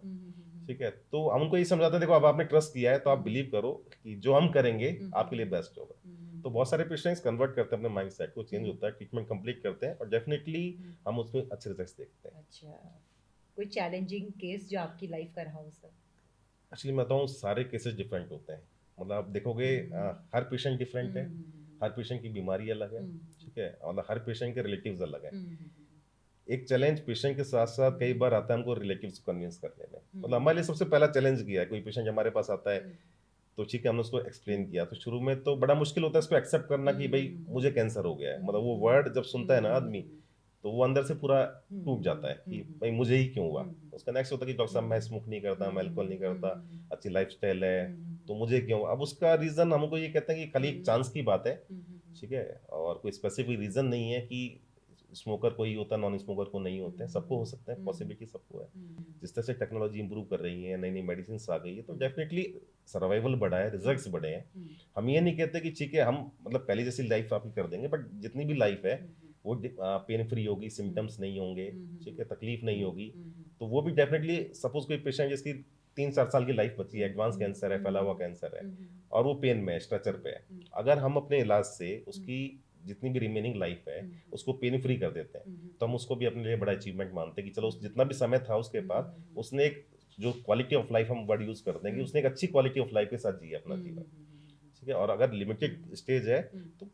ठीक है। तो हम उनको ये समझाते हैं देखो अब आपने ट्रस्ट किया है तो आप बिलीव करो कि जो हम करेंगे आपके लिए बेस्ट होगा। तो बहुत सारे पेशेंट्स कन्वर्ट करते हैं, अपने माइंड सेट को चेंज होता है, ट्रीटमेंट कंप्लीट करते हैं और डेफिनेटली हम उसमें अच्छे रिजल्ट्स देखते हैं। अच्छा, कोई चैलेंजिंग केस जो आपकी लाइफ का रहा हो सर? एक्चुअली मैं बताऊँ सारे केसेस डिफरेंट होते हैं, मतलब आप देखोगे हर पेशेंट डिफरेंट है, हर पेशेंट की बीमारी अलग है, ठीक है, और हर पेशेंट के रिलेटिव्स अलग है। एक चैलेंज पेशेंट के साथ साथ कई बार आता है हमको रिलेटिव्स को कन्विंस करने में। मतलब हमारे लिए सबसे पहला चैलेंज किया है, कोई पेशेंट हमारे पास आता है तो ठीक है, हमने उसको एक्सप्लेन किया। तो शुरू में तो बड़ा मुश्किल होता है इसको एक्सेप्ट करना कि भाई मुझे कैंसर हो गया है, मतलब वो वर्ड जब सुनता है ना आदमी, तो वो अंदर से पूरा टूट जाता है कि भाई मुझे ही क्यों हुआ। उसका नेक्स्ट होता है कि डॉक्टर साहब मैं स्मोक नहीं करता, मैं अल्कोहल नहीं करता, अच्छी लाइफस्टाइल है, तो मुझे क्यों। अब उसका रीजन हमको ये कहते हैं कि खाली एक चांस की बात है, ठीक है, और कोई स्पेसिफिक रीजन नहीं है कि स्मोकर को ही होता है, नॉन स्मोकर को नहीं होते हैं, सबको हो सकते हैं, पॉसिबिलिटी सबको है। जिस तरह से टेक्नोलॉजी इंप्रूव कर रही है, नई नई मेडिसिन आ गई है, तो डेफिनेटली सर्वाइवल बढ़ा है, रिजल्ट्स बढ़े हैं। हम ये नहीं कहते कि ठीक है हम मतलब पहले जैसी लाइफ आपकी कर देंगे, बट जितनी भी लाइफ है वो पेन फ्री होगी, सिम्टम्स नहीं होंगे, ठीक है, तकलीफ नहीं होगी। तो वो भी डेफिनेटली, सपोज कोई पेशेंट जिसकी 3-4 साल की लाइफ बची है, एडवांस कैंसर है, फैला हुआ कैंसर है, और वो पेन में है, स्ट्रेचर पे है, अगर हम अपने इलाज से उसकी जितनी भी रिमेनिंग लाइफ है उसको पेन फ्री कर देते हैं, तो हम उसको भी अपने लिए बड़ा अचीवमेंट मानते हैं कि चलो जितना भी समय था उसके पास, उसने एक जो क्वालिटी ऑफ लाइफ हम वर्ड यूज करते हैं कि उसने एक अच्छी क्वालिटी ऑफ लाइफ के साथ जिया अपना जीवन, ठीक है। और अगर लिमिटेड स्टेज है तो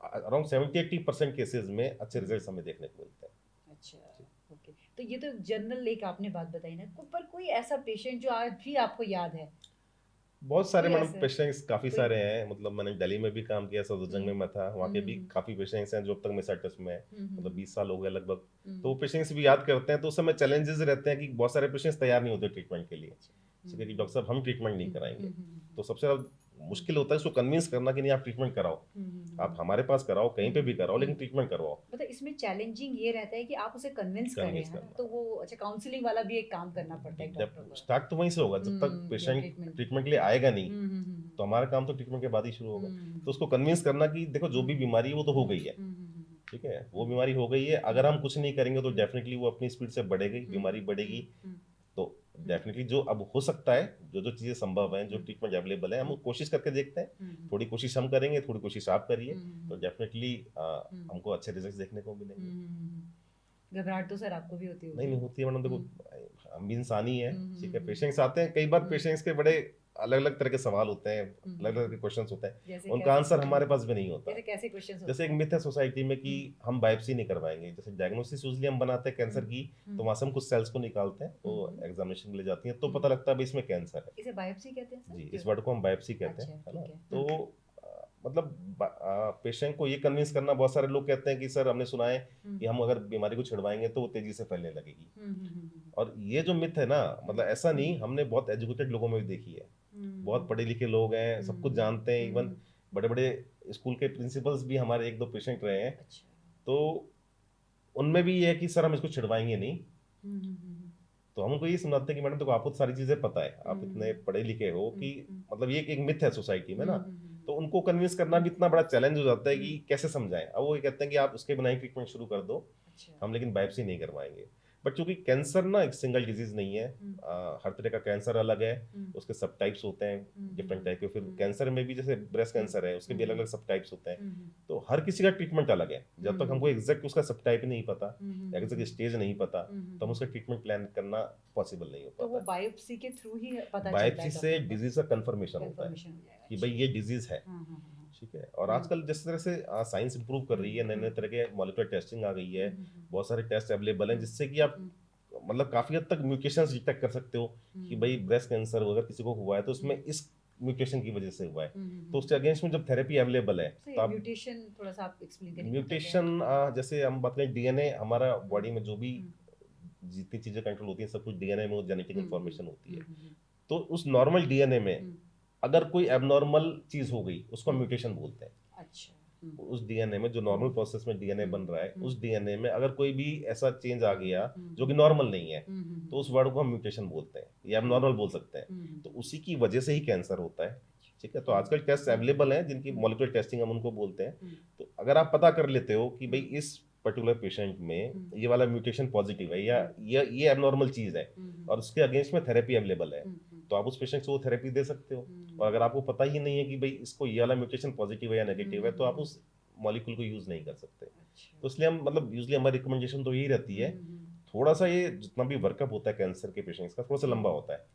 अराउंड 70-80% केसेस में अच्छे रिजल्ट्स हमें देखने को मिलते हैं। अच्छा, ओके। तो ये तो जनरल एक आपने बात बताई ना, पर कोई ऐसा पेशेंट जो आज भी आपको याद है? बहुत सारे कोई मैडम ऐसे पेशेंट्स काफ़ी कोई सारे हैं, मतलब मैंने दिल्ली में भी काम किया, सफदरजंग में मैं था, वहाँ के भी हम्म काफ़ी पेशेंट्स हैं जो अब तक मेरे साथ टच में है, मतलब 20 साल हो गए लगभग। तो वो हम्म पेशेंट्स भी याद करते हैं, तो उस समय चैलेंजेस रहते हैं कि बहुत सारे पेशेंट्स तैयार नहीं होते ट्रीटमेंट के लिए, ठीक है, कि डॉक्टर साहब हम ट्रीटमेंट नहीं कराएंगे। तो सबसे ज़्यादा मुश्किल होता है उसको कन्विंस करना कि नहीं आप ट्रीटमेंट कराओ, आप हमारे पास कराओ, कहीं पे भी कराओ, लेकिन ट्रीटमेंट करवाओ। मतलब इसमें चैलेंजिंग ये रहता है कि आप उसे कन्विंस करें, कन्विंस है ना? करना, तो वो अच्छा, काउंसलिंग वाला भी एक काम करना पड़ता है एक डॉक्टर को। स्टार्ट तो वहीं से होगा, जब तक या पेशेंट ट्रीटमेंट। ट्रीटमेंट के लिए आएगा नहीं, हम्म तो हमारा काम तो ट्रीटमेंट के बाद ही शुरू होगा। तो उसको हम्म कन्विंस करना कि देखो जो भी बीमारी है वो तो हो गई है, ठीक है, वो बीमारी हो गई है, अगर हम कुछ नहीं करेंगे तो डेफिनेटली वो अपनी स्पीड से बढ़ेगी, बीमारी बढ़ेगी। तो डेफिनेटली जो अब हो सकता है, जो जो चीज़ें संभव हैं, जो ट्रीटमेंट अवेलेबल है, हम कोशिश करके देखते हैं। थोड़ी कोशिश हम करेंगे, थोड़ी कोशिश आप करिए, तो डेफिनेटली हमको अच्छे रिजल्ट देखने को मिलेंगे। घबराहट तो सर आपको भी होती नहीं होगी? नहीं होती है मैडम, देखो हम भी इंसान ही है, ठीक है, हम्म पेशेंट्स आते हैं, कई बार पेशेंट्स के बड़े अलग अलग तरह के सवाल होते हैं, अलग अलग क्वेश्चंस होते हैं, जैसे उनका कैसे? आंसर हमारे पास भी नहीं होता। जैसे कैसे क्वेश्चंस होते जैसे एक हैं? मिथ है सोसाइटी में कि हम बायोप्सी नहीं करवाएंगे, जैसे डायग्नोसिस यूजली हम बनाते हैं कैंसर की, तो वहां से हम कुछ सेल्स को निकालते हैं, वो एग्जामिनेशन के लिए जाती हैं, तो पता लगता है भाई इसमें कैंसर है। इसे बायोप्सी कहते हैं सर? जी, इस वर्ड को हम बायोप्सी कहते अच्छा, हैं, है ना। ठीक है। तो मतलब पेशेंट को ये कन्विंस करना, बहुत सारे लोग कहते हैं कि सर हमने सुना है कि हम अगर बीमारी को छिड़वाएंगे तो वो तेजी से फैलने लगेगी, और ये जो मिथ है ना, मतलब ऐसा नहीं, हमने बहुत एजुकेटेड लोगों में भी देखी है, बहुत पढ़े लिखे लोग हैं, सब कुछ जानते हैं, इवन बड़े बड़े स्कूल के प्रिंसिपल्स भी हमारे एक दो पेशेंट रहे हैं, अच्छा। तो उनमें भी ये है कि सर हम इसको छिड़वाएंगे नहीं। तो हम उनको ये सुनाते हैं कि मैडम देखो आपको तो सारी चीजें पता है, आप इतने पढ़े लिखे हो कि मतलब ये एक मिथ है सोसाइटी में ना, तो उनको कन्विंस करना भी इतना बड़ा चैलेंज हो जाता है कि कैसे समझाएं। अब वो ये कहते हैं कि आप उसके बिना ही ट्रीटमेंट शुरू कर दो, अच्छा। हम लेकिन बायोप्सी नहीं करवाएंगे। बट चूंकि कैंसर ना एक सिंगल डिजीज नहीं है, हर तरह का कैंसर अलग है, उसके सब टाइप्स होते हैं डिफरेंट टाइप के, फिर कैंसर में भी जैसे ब्रेस्ट कैंसर है उसके भी अलग अलग सब टाइप्स होते हैं, तो हर किसी का ट्रीटमेंट अलग है। जब तक हमको एग्जैक्ट उसका सब टाइप नहीं पता, एग्जैक्ट स्टेज नहीं पता, तो हम उसका ट्रीटमेंट प्लान करना पॉसिबल नहीं हो तो वो पाता। बायोप्सी के थ्रू ही पता चलता है? बायोप्सी से डिजीज का कंफर्मेशन होता है कि भाई ये डिजीज है, ठीक है। और आजकल जिस तरह से साइंस इंप्रूव कर रही है, नए नए तरह के मॉलिक्यूलर टेस्टिंग आ गई है, बहुत सारे टेस्ट अवेलेबल हैं जिससे कि आप मतलब काफी हद तक म्यूटेशंस डिटेक्ट कर सकते हो कि भाई ब्रेस्ट कैंसर अगर किसी को हुआ है तो उसमें इस म्यूटेशन की वजह से हुआ है, तो उसके अगेंस्ट में जब थेरेपी अवेलेबल है तो आप म्यूटेशन थोड़ा सा आप एक्सप्लेन करेंगे? म्यूटेशन जैसे हम बात करें डीएनए, हमारा बॉडी में जो भी जितनी चीजें कंट्रोल होती हैं सब कुछ डीएनए में जेनेटिक इन्फॉर्मेशन होती है, तो उस नॉर्मल डीएनए में अगर कोई एबनॉर्मल चीज हो गई उसको म्यूटेशन बोलते हैं। अच्छा। उस डीएनए में जो नॉर्मल प्रोसेस में डीएनए बन रहा है, उस डीएनए में अगर कोई भी ऐसा चेंज आ गया जो कि नॉर्मल नहीं है, तो उस वर्ड को हम म्यूटेशन बोलते हैं या एबनॉर्मल बोल सकते हैं, तो उसी की वजह से ही कैंसर होता है, ठीक है। तो आजकल टेस्ट अवेलेबल हैं जिनकी मॉलिक्यूलर टेस्टिंग हम उनको बोलते हैं, तो अगर आप पता कर लेते हो कि भाई इस पर्टिकुलर पेशेंट में ये वाला म्यूटेशन पॉजिटिव है या ये एबनॉर्मल चीज है और उसके अगेंस्ट में थेरेपी अवेलेबल है, तो आप उस पेशेंट को वो थेरेपी दे सकते हो। और अगर आपको पता ही नहीं है कि भाई इसको ये वाला म्यूटेशन पॉजिटिव है या नेगेटिव है, तो आप उस मॉलिक्यूल को यूज नहीं कर सकते। तो इसलिए हम मतलब यूजली हमारी रिकमेंडेशन तो यही रहती है, थोड़ा सा ये जितना भी वर्कअप होता है कैंसर के पेशेंट्स का थोड़ा सा लंबा होता है,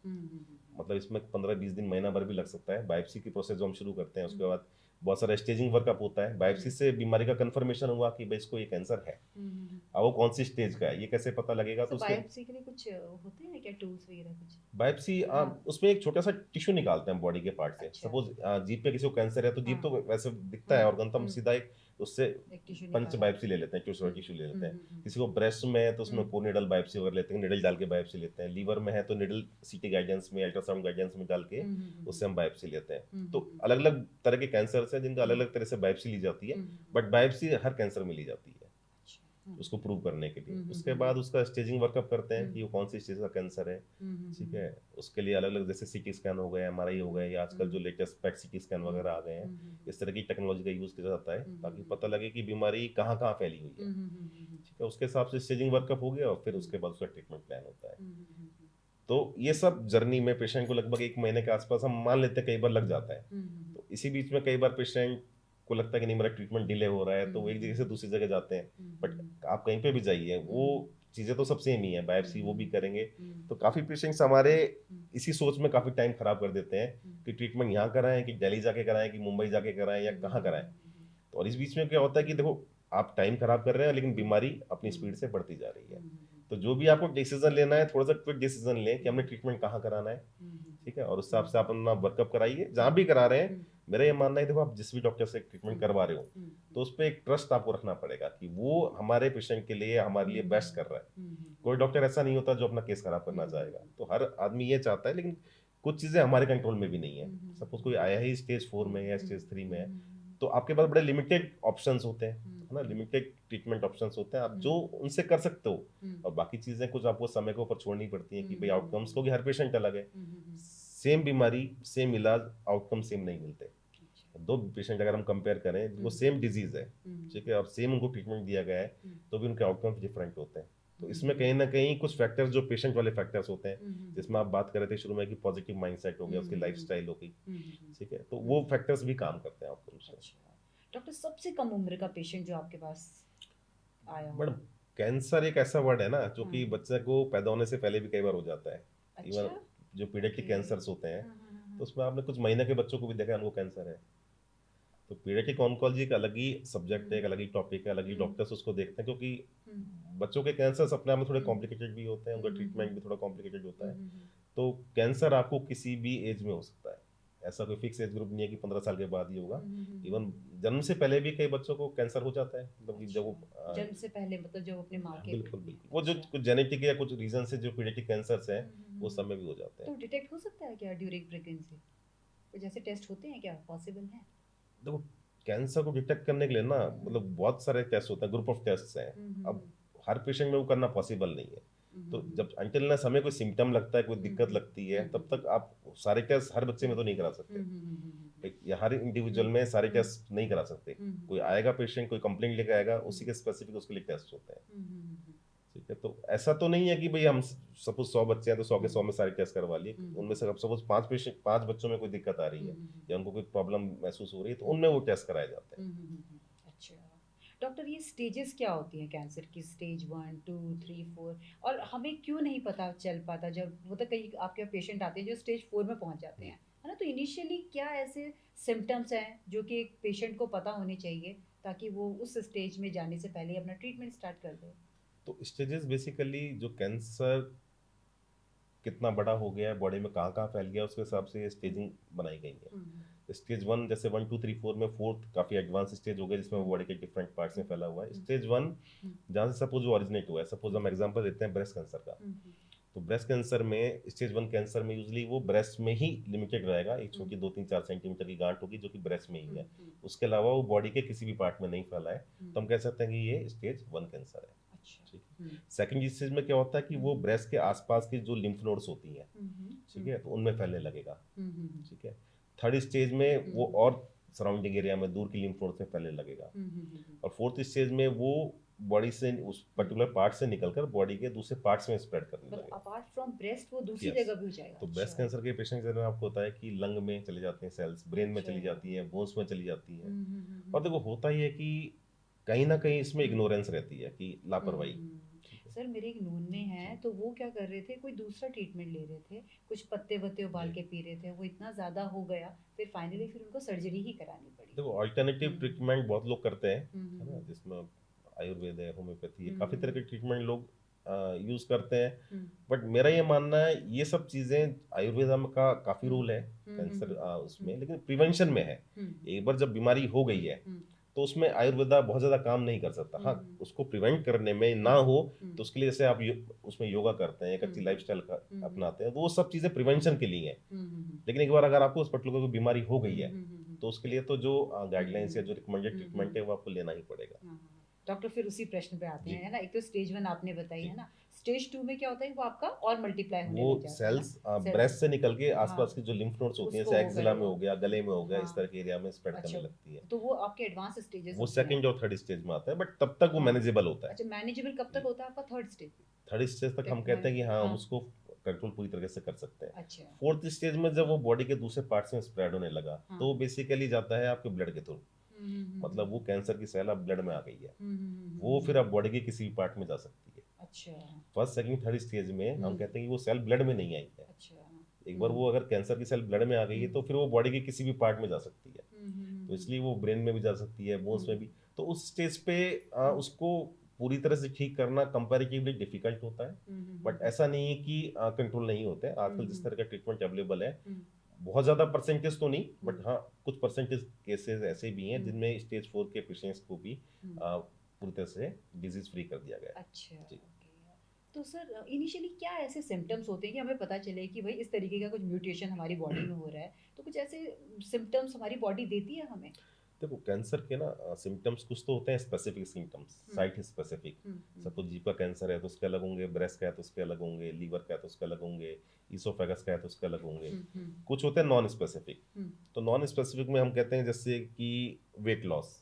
मतलब इसमें 15-20 दिन महीना भर भी लग सकता है। बायोप्सी की प्रोसेस जो हम शुरू करते हैं उसके बाद बहुत सारा स्टेजिंग वर्कअप होता है, बायोप्सी से बीमारी का कंफर्मेशन हुआ कि भाई इसको ये कैंसर है। अब वो कौन सी स्टेज का है ये कैसे पता लगेगा, तो तो उसके बायोप्सी के लिए कुछ होते हैं क्या टूल्स वगैरह कुछ? बायोप्सी हाँ। उसमें एक छोटा सा टिश्यू निकालते हैं बॉडी के पार्ट से। अच्छा। सपोज जीभ पे किसी को कैंसर है तो जीभ हाँ। तो वैसे दिखता है ऑर्गन, तो हम हम्म। सीधा एक उससे एक टिश्यू पंच निकाला। बायोप्सी ले लेते हैं, टिश्यू टिश्यू ले लेते हैं। हम्म। किसी को ब्रेस्ट में है तो उसमें हम्म। को निडल बायोप्सी वगैरह लेते हैं, निडल डाल के बायोप्सी लेते हैं। लीवर में है तो निडल सीटी गाइडेंस में, अल्ट्रासाउंड गाइडेंस में डाल के उससे हम बायोप्सी लेते हैं। तो अलग अलग तरह के कैंसर हैं जिनका अलग अलग तरह से बायोप्सी ली जाती है, बट बायोप्सी हर कैंसर में ली जाती है उसको प्रूव करने के लिए। उसके बाद उसका स्टेजिंग वर्कअप करते हैं कि वो कौन सी स्टेज का कैंसर है, ठीक है। उसके लिए अलग अलग जैसे सीटी स्कैन हो गए, एमआरआई हो गए, या आजकल जो लेटेस्ट पेट सीटी स्कैन वगैरह आ गए हैं, इस तरह की टेक्नोलॉजी का यूज किया जाता है ताकि पता लगे कि बीमारी कहाँ कहाँ फैली हुई है, ठीक है। उसके हिसाब से स्टेजिंग वर्कअप हो गया और फिर उसके बाद उसका ट्रीटमेंट प्लान होता है। तो ये सब जर्नी में पेशेंट को लगभग 1 महीने के आसपास हम मान लेते हैं कई बार लग जाता है। तो इसी बीच में कई बार पेशेंट को लगता है कि नहीं मेरा ट्रीटमेंट डिले हो रहा है, तो वो एक जगह से दूसरी जगह जाते हैं। बट आप कहीं पे भी जाइए वो चीज़ें तो सब सेम ही है, बायोप्सी वो भी करेंगे। तो काफ़ी पेशेंट्स हमारे इसी सोच में काफ़ी टाइम खराब कर देते हैं कि ट्रीटमेंट यहाँ कराएं कि दिल्ली जाके कराएं कि मुंबई जाके कराएं या कहाँ कराएं। तो और इस बीच में क्या होता है कि देखो आप टाइम खराब कर रहे हैं लेकिन बीमारी अपनी स्पीड से बढ़ती जा रही है। तो जो भी आपको डिसीजन लेना है थोड़ा सा क्विक डिसीजन लें कि हमने ट्रीटमेंट कहाँ कराना है, ठीक है। और उस हिसाब से आप अपना वर्कअप कराइए जहाँ भी करा रहे हैं। मेरा ये मानना है देखो आप जिस भी डॉक्टर से ट्रीटमेंट करवा रहे हो तो उस पर एक ट्रस्ट आपको रखना पड़ेगा कि वो हमारे पेशेंट के लिए हमारे लिए बेस्ट कर रहा है। कोई डॉक्टर ऐसा नहीं होता जो अपना केस खराब करना चाहेगा, तो हर आदमी ये चाहता है, लेकिन कुछ चीज़ें हमारे कंट्रोल में भी नहीं है। सपोज कोई आया ही स्टेज 4 में या स्टेज 3 में है तो आपके पास बड़े लिमिटेड ऑप्शंस होते हैं, है ना, लिमिटेड ट्रीटमेंट ऑप्शंस होते हैं, आप जो उनसे कर सकते हो। और बाकी चीज़ें कुछ आपको समय के ऊपर छोड़नी पड़ती हैं कि भाई आउटकम्स, क्योंकि हर पेशेंट अलग है, सेम बीमारी सेम इलाज आउटकम सेम नहीं मिलते। दो पेशेंट अगर हम कंपेयर करें जिनको सेम डिजीज है, ठीक है, और सेम उनको ट्रीटमेंट दिया गया है तो भी उनके आउटकम्स डिफरेंट होते हैं। तो इसमें कहीं ना कहीं कुछ फैक्टर्स जो पेशेंट वाले फैक्टर्स होते हैं, जिसमें आप बात कर रहे थे शुरू में कि पॉजिटिव माइंडसेट हो गया, उसकी लाइफस्टाइल हो गई, ठीक है, तो वो फैक्टर्स भी काम करते हैं आउटकम्स में। डॉक्टर सबसे कम उम्र का पेशेंट जो आपके पास आया हो? मैडम कैंसर एक ऐसा वर्ड है ना जो कि बच्चे को पैदा होने से पहले भी कई बार हो जाता है। इवन जो पीडियाट्रिक कैंसर्स होते हैं तो उसमें आपने कुछ महीने के बच्चों को भी देखा है उनको कैंसर है। तो पीडियाट्रिक ऑन्कोलॉजी एक अलग ही सब्जेक्ट है, एक अलग ही टॉपिक है, अलग ही डॉक्टर्स उसको देखते हैं, क्योंकि बच्चों के कैंसर्स अपने आप में थोड़े कॉम्प्लिकेटेड भी होते हैं, उनका ट्रीटमेंट भी थोड़ा कॉम्प्लिकेटेड होता है। तो कैंसर आपको किसी भी एज में हो सकता है, ऐसा कोई फिक्स एज ग्रुप नहीं है कि 15 साल के बाद ही होगा। इवन जन्म से पहले भी कई बच्चों को कैंसर हो जाता है, मतलब कि जब वो जन्म से पहले, मतलब जो अपने माँ के बिल्कुल बिल्कुल वो जो कुछ जेनेटिक या कुछ रीजन से जो पीडियाट्रिक कैंसर्स हैं वो सब में भी हो जाते हैं। तो डिटेक्ट हो सकता है क्या ड्यूरिंग प्रेगनेंसी? कुछ ऐसे टेस्ट होते हैं क्या, पॉसिबल है? देखो कैंसर को डिटेक्ट करने के लिए ना मतलब बहुत सारे टेस्ट होते हैं, ग्रुप ऑफ टेस्ट हैं। अब हर पेशेंट में वो करना पॉसिबल नहीं है। तो जब अंटिल ना हमें कोई सिम्टम लगता है, कोई दिक्कत लगती है, तब तक आप सारे टेस्ट हर बच्चे में तो नहीं करा सकते या हर इंडिविजुअल में सारे टेस्ट नहीं करा सकते। कोई आएगा पेशेंट, कोई कंप्लेंट लेके आएगा, उसी के स्पेसिफिक उसके लिए टेस्ट होते हैं, ठीक है। तो ऐसा तो नहीं है कि भाई हम सपोज 100 बच्चे हैं तो 100 के 100 में सारे टेस्ट करवा लिए, उनमें से सपोज 5 बच्चों में कोई दिक्कत आ रही है या उनको कोई प्रॉब्लम महसूस हो रही है तो उनमें वो टेस्ट कराए जाते हैं। अच्छा डॉक्टर, ये स्टेजेस क्या होती हैं कैंसर की? स्टेज 1, 2, 3, 4, और हमें क्यों नहीं पता चल पाता जब वो, तो कई आपके पेशेंट आते हैं जो स्टेज 4 में पहुंच जाते हैं, है ना? तो इनिशियली क्या ऐसे सिम्टम्स हैं जो कि एक पेशेंट को पता होने चाहिए ताकि वो उस स्टेज में जाने से पहले अपना ट्रीटमेंट स्टार्ट कर दे? तो स्टेजेस बेसिकली जो कैंसर कितना बड़ा हो गया है, बॉडी में कहाँ कहाँ फैल गया, उसके हिसाब से स्टेजिंग बनाई गई है। स्टेज 1 जैसे 1, 2, 3, 4 में, 4th काफी एडवांस स्टेज हो गया जिसमें बॉडी के डिफरेंट पार्ट्स में फैला हुआ है। स्टेज 1 जहाँ से सपोज वो ओरिजिनेट हुआ है, सपोज हम एग्जांपल लेते हैं ब्रेस्ट कैंसर का। तो ब्रेस्ट कैंसर में स्टेज 1 कैंसर में यूजली वो ब्रेस्ट में ही लिमिटेड रहेगा, एक छोटी 2, 3, 4 सेंटीमीटर की गांठ होगी जो कि ब्रेस्ट में ही है, उसके अलावा वो बॉडी के किसी भी पार्ट में नहीं फैला है। तो हम कह सकते हैं कि ये स्टेज 1 कैंसर है। सेकंड स्टेज में क्या होता है कि वो ब्रेस्ट के आसपास की जो लिम्फ नोड्स होती हैं, ठीक है, तो उनमें फैलने लगेगा, ठीक है। थर्ड स्टेज में वो और सराउंडिंग एरिया में दूर की लिम्फ नोड्स में फैलने लगेगा। और फोर्थ स्टेज में वो बॉडी से उस पर्टिकुलर पार्ट से निकलकर बॉडी के दूसरे पार्ट्स में स्प्रेड करने लगेगा। अपार्ट फ्रॉम ब्रेस्ट वो दूसरी जगह भी हो जाएगा? तो ब्रेस्ट कैंसर के पेशेंट में आपको होता है कि लंग में चले जाते हैं सेल्स, ब्रेन में चली जाती है, बोन्स में चली जाती है। और देखो होता ही है कि कहीं ना कहीं इसमें इग्नोरेंस रहती है कि लापरवाही। सर मेरे एक नून में है, तो वो क्या कर रहे थे, कोई दूसरा ट्रीटमेंट ले रहे थे, कुछ पत्ते वत्ते उबाल के पी रहे थे, वो इतना ज़्यादा हो गया फिर फाइनली फिर उनको सर्जरी ही करानी पड़ी। देखो अल्टरनेटिव ट्रीटमेंट बहुत लोग करते हैं, है ना, जिसमें आयुर्वेद है, होम्योपैथी है, हम्म, काफ़ी तरह के ट्रीटमेंट लोग यूज़ करते हैं। हम्म, बट मेरा ये मानना है ये सब चीज़ें आयुर्वेदा में का काफ़ी हम्म, रोल है हम्म, कैंसर हम्म, उसमें, लेकिन प्रिवेंशन में है। हम्म, एक बार जब बीमारी हो गई है हम्म, तो उसमें आयुर्वेदा बहुत ज़्यादा काम नहीं कर सकता। हाँ, हम्म, उसको प्रिवेंट करने में ना हम्म, हो हम्म, तो उसके लिए जैसे आप उसमें योगा करते हैं, एक अच्छी हम्म, लाइफस्टाइल का हम्म, अपनाते हैं, तो वो सब चीज़ें प्रिवेंशन के लिए हैं। हम्म, लेकिन एक बार अगर आपको उस पर्टिकुलर कोई बीमारी हो गई है हम्म, तो उसके लिए तो जो गाइडलाइंस या जो रिकमेंडेड हम्म, ट्रीटमेंट है वो आपको लेना ही पड़ेगा। हाँ, हाँ। डॉक्टर फिर उसी प्रश्न पे आते जी हैं, है ना? एक तो स्टेज 1 आपने बताई, जी। है ना? स्टेज 2 में क्या होता है, वो आपका और मल्टीप्लाई होने वो लग जाता है ना? सेल्स सेल्स, ब्रेस्ट से निकल के हाँ, आसपास की जो लिम्फ नोड्स होती हैं, उसको जैसे वो एक्जिला में करेगा। हो गया, गले में हो गया, इस हाँ, तरह के एरिया में स्प्रेड करने अच्छा, लगती है। तो वो आपके एडवांस स्टेजेस वो होते हैं। सेकंड और थर्ड स्टेज में आता है, बट तब तक वो हाँ, मैनेजेबल होता है। अच्छा, मैनेजेबल कब तक जी, होता है आपका? थर्ड स्टेज थर्ड स्टेज तक हम तक कहते हैं कि हाँ हम हाँ, उसको कंट्रोल पूरी तरह से कर सकते हैं। अच्छा, फोर्थ स्टेज में जब वो बॉडी के दूसरे पार्ट्स में स्प्रेड होने लगा हाँ, तो वो बेसिकली जाता है आपके ब्लड के थ्रू। मतलब वो कैंसर की सेल अब ब्लड में आ गई है, वो फिर अब बॉडी के किसी भी पार्ट में जा सकती है। अच्छा, फर्स्ट सेकंड थर्ड स्टेज में हम हम्म, कहते हैं कि वो सेल ब्लड में नहीं आई है। अच्छा, एक बार वो अगर कैंसर की सेल ब्लड में आ गई है तो फिर वो बॉडी के किसी भी पार्ट में जा सकती है। तो इसलिए वो ब्रेन में भी जा सकती है, बोन्स में भी। तो उस स्टेज पे उसको पूरी तरह से ठीक करना कंपैरेटिवली डिफिकल्ट होता है। बट ऐसा नहीं है कि कंट्रोल नहीं होते हैं। आजकल जिस तरह का ट्रीटमेंट अवेलेबल है, बहुत ज़्यादा परसेंटेज तो नहीं, बट हाँ कुछ परसेंटेज केसेस ऐसे भी हैं जिनमें स्टेज 4 के पेशेंट्स को भी पूरी तरह से डिजीज फ्री कर दिया गया है। अच्छा, जी। ओके। तो सर इनिशियली क्या ऐसे सिम्टम्स होते हैं कि हमें पता चले कि भाई इस तरीके का कुछ म्यूटेशन हमारी बॉडी में हो रहा है, तो कुछ ऐसे सिम्टम्स हमारी बॉडी देती है हमें? देखो कैंसर के ना सिम्टम्स कुछ तो होते हैं, स्पेसिफिक सिम्टम्स, हम्म, साइट स्पेसिफिक। सपोज जीभ का कैंसर है तो उसके अलग होंगे, ब्रेस्ट का है तो उसके अलग होंगे, लीवर का है तो उसके अलग होंगे, ईसोफेगस का है तो उसके अलग होंगे। कुछ होते हैं नॉन स्पेसिफिक। तो नॉन स्पेसिफिक में हम कहते हैं जैसे कि weight loss,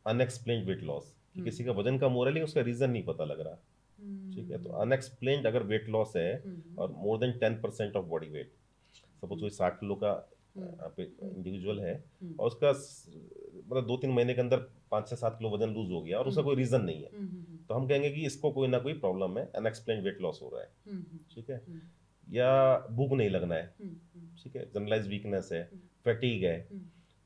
unexplained weight loss, कि किसी का वजन कम हो रहा है लेकिन उसका रीजन नहीं पता लग रहा। ठीक है, तो अनएक्सप्लेन्ड अगर वेट लॉस है और more than 10% of body weight, suppose कोई 60 किलो का इंडिविजुअल है और उसका मतलब 2-3 महीने के अंदर 5 से 7 किलो वजन लूज हो गया और उसका कोई रीजन नहीं है, तो हम कहेंगे कि इसको कोई ना कोई प्रॉब्लम है, अनएक्सप्लेन्ड वेट लॉस हो रहा है। ठीक है, या भूख नहीं लगना है, ठीक है, जनरलाइज वीकनेस है, फैटीग है।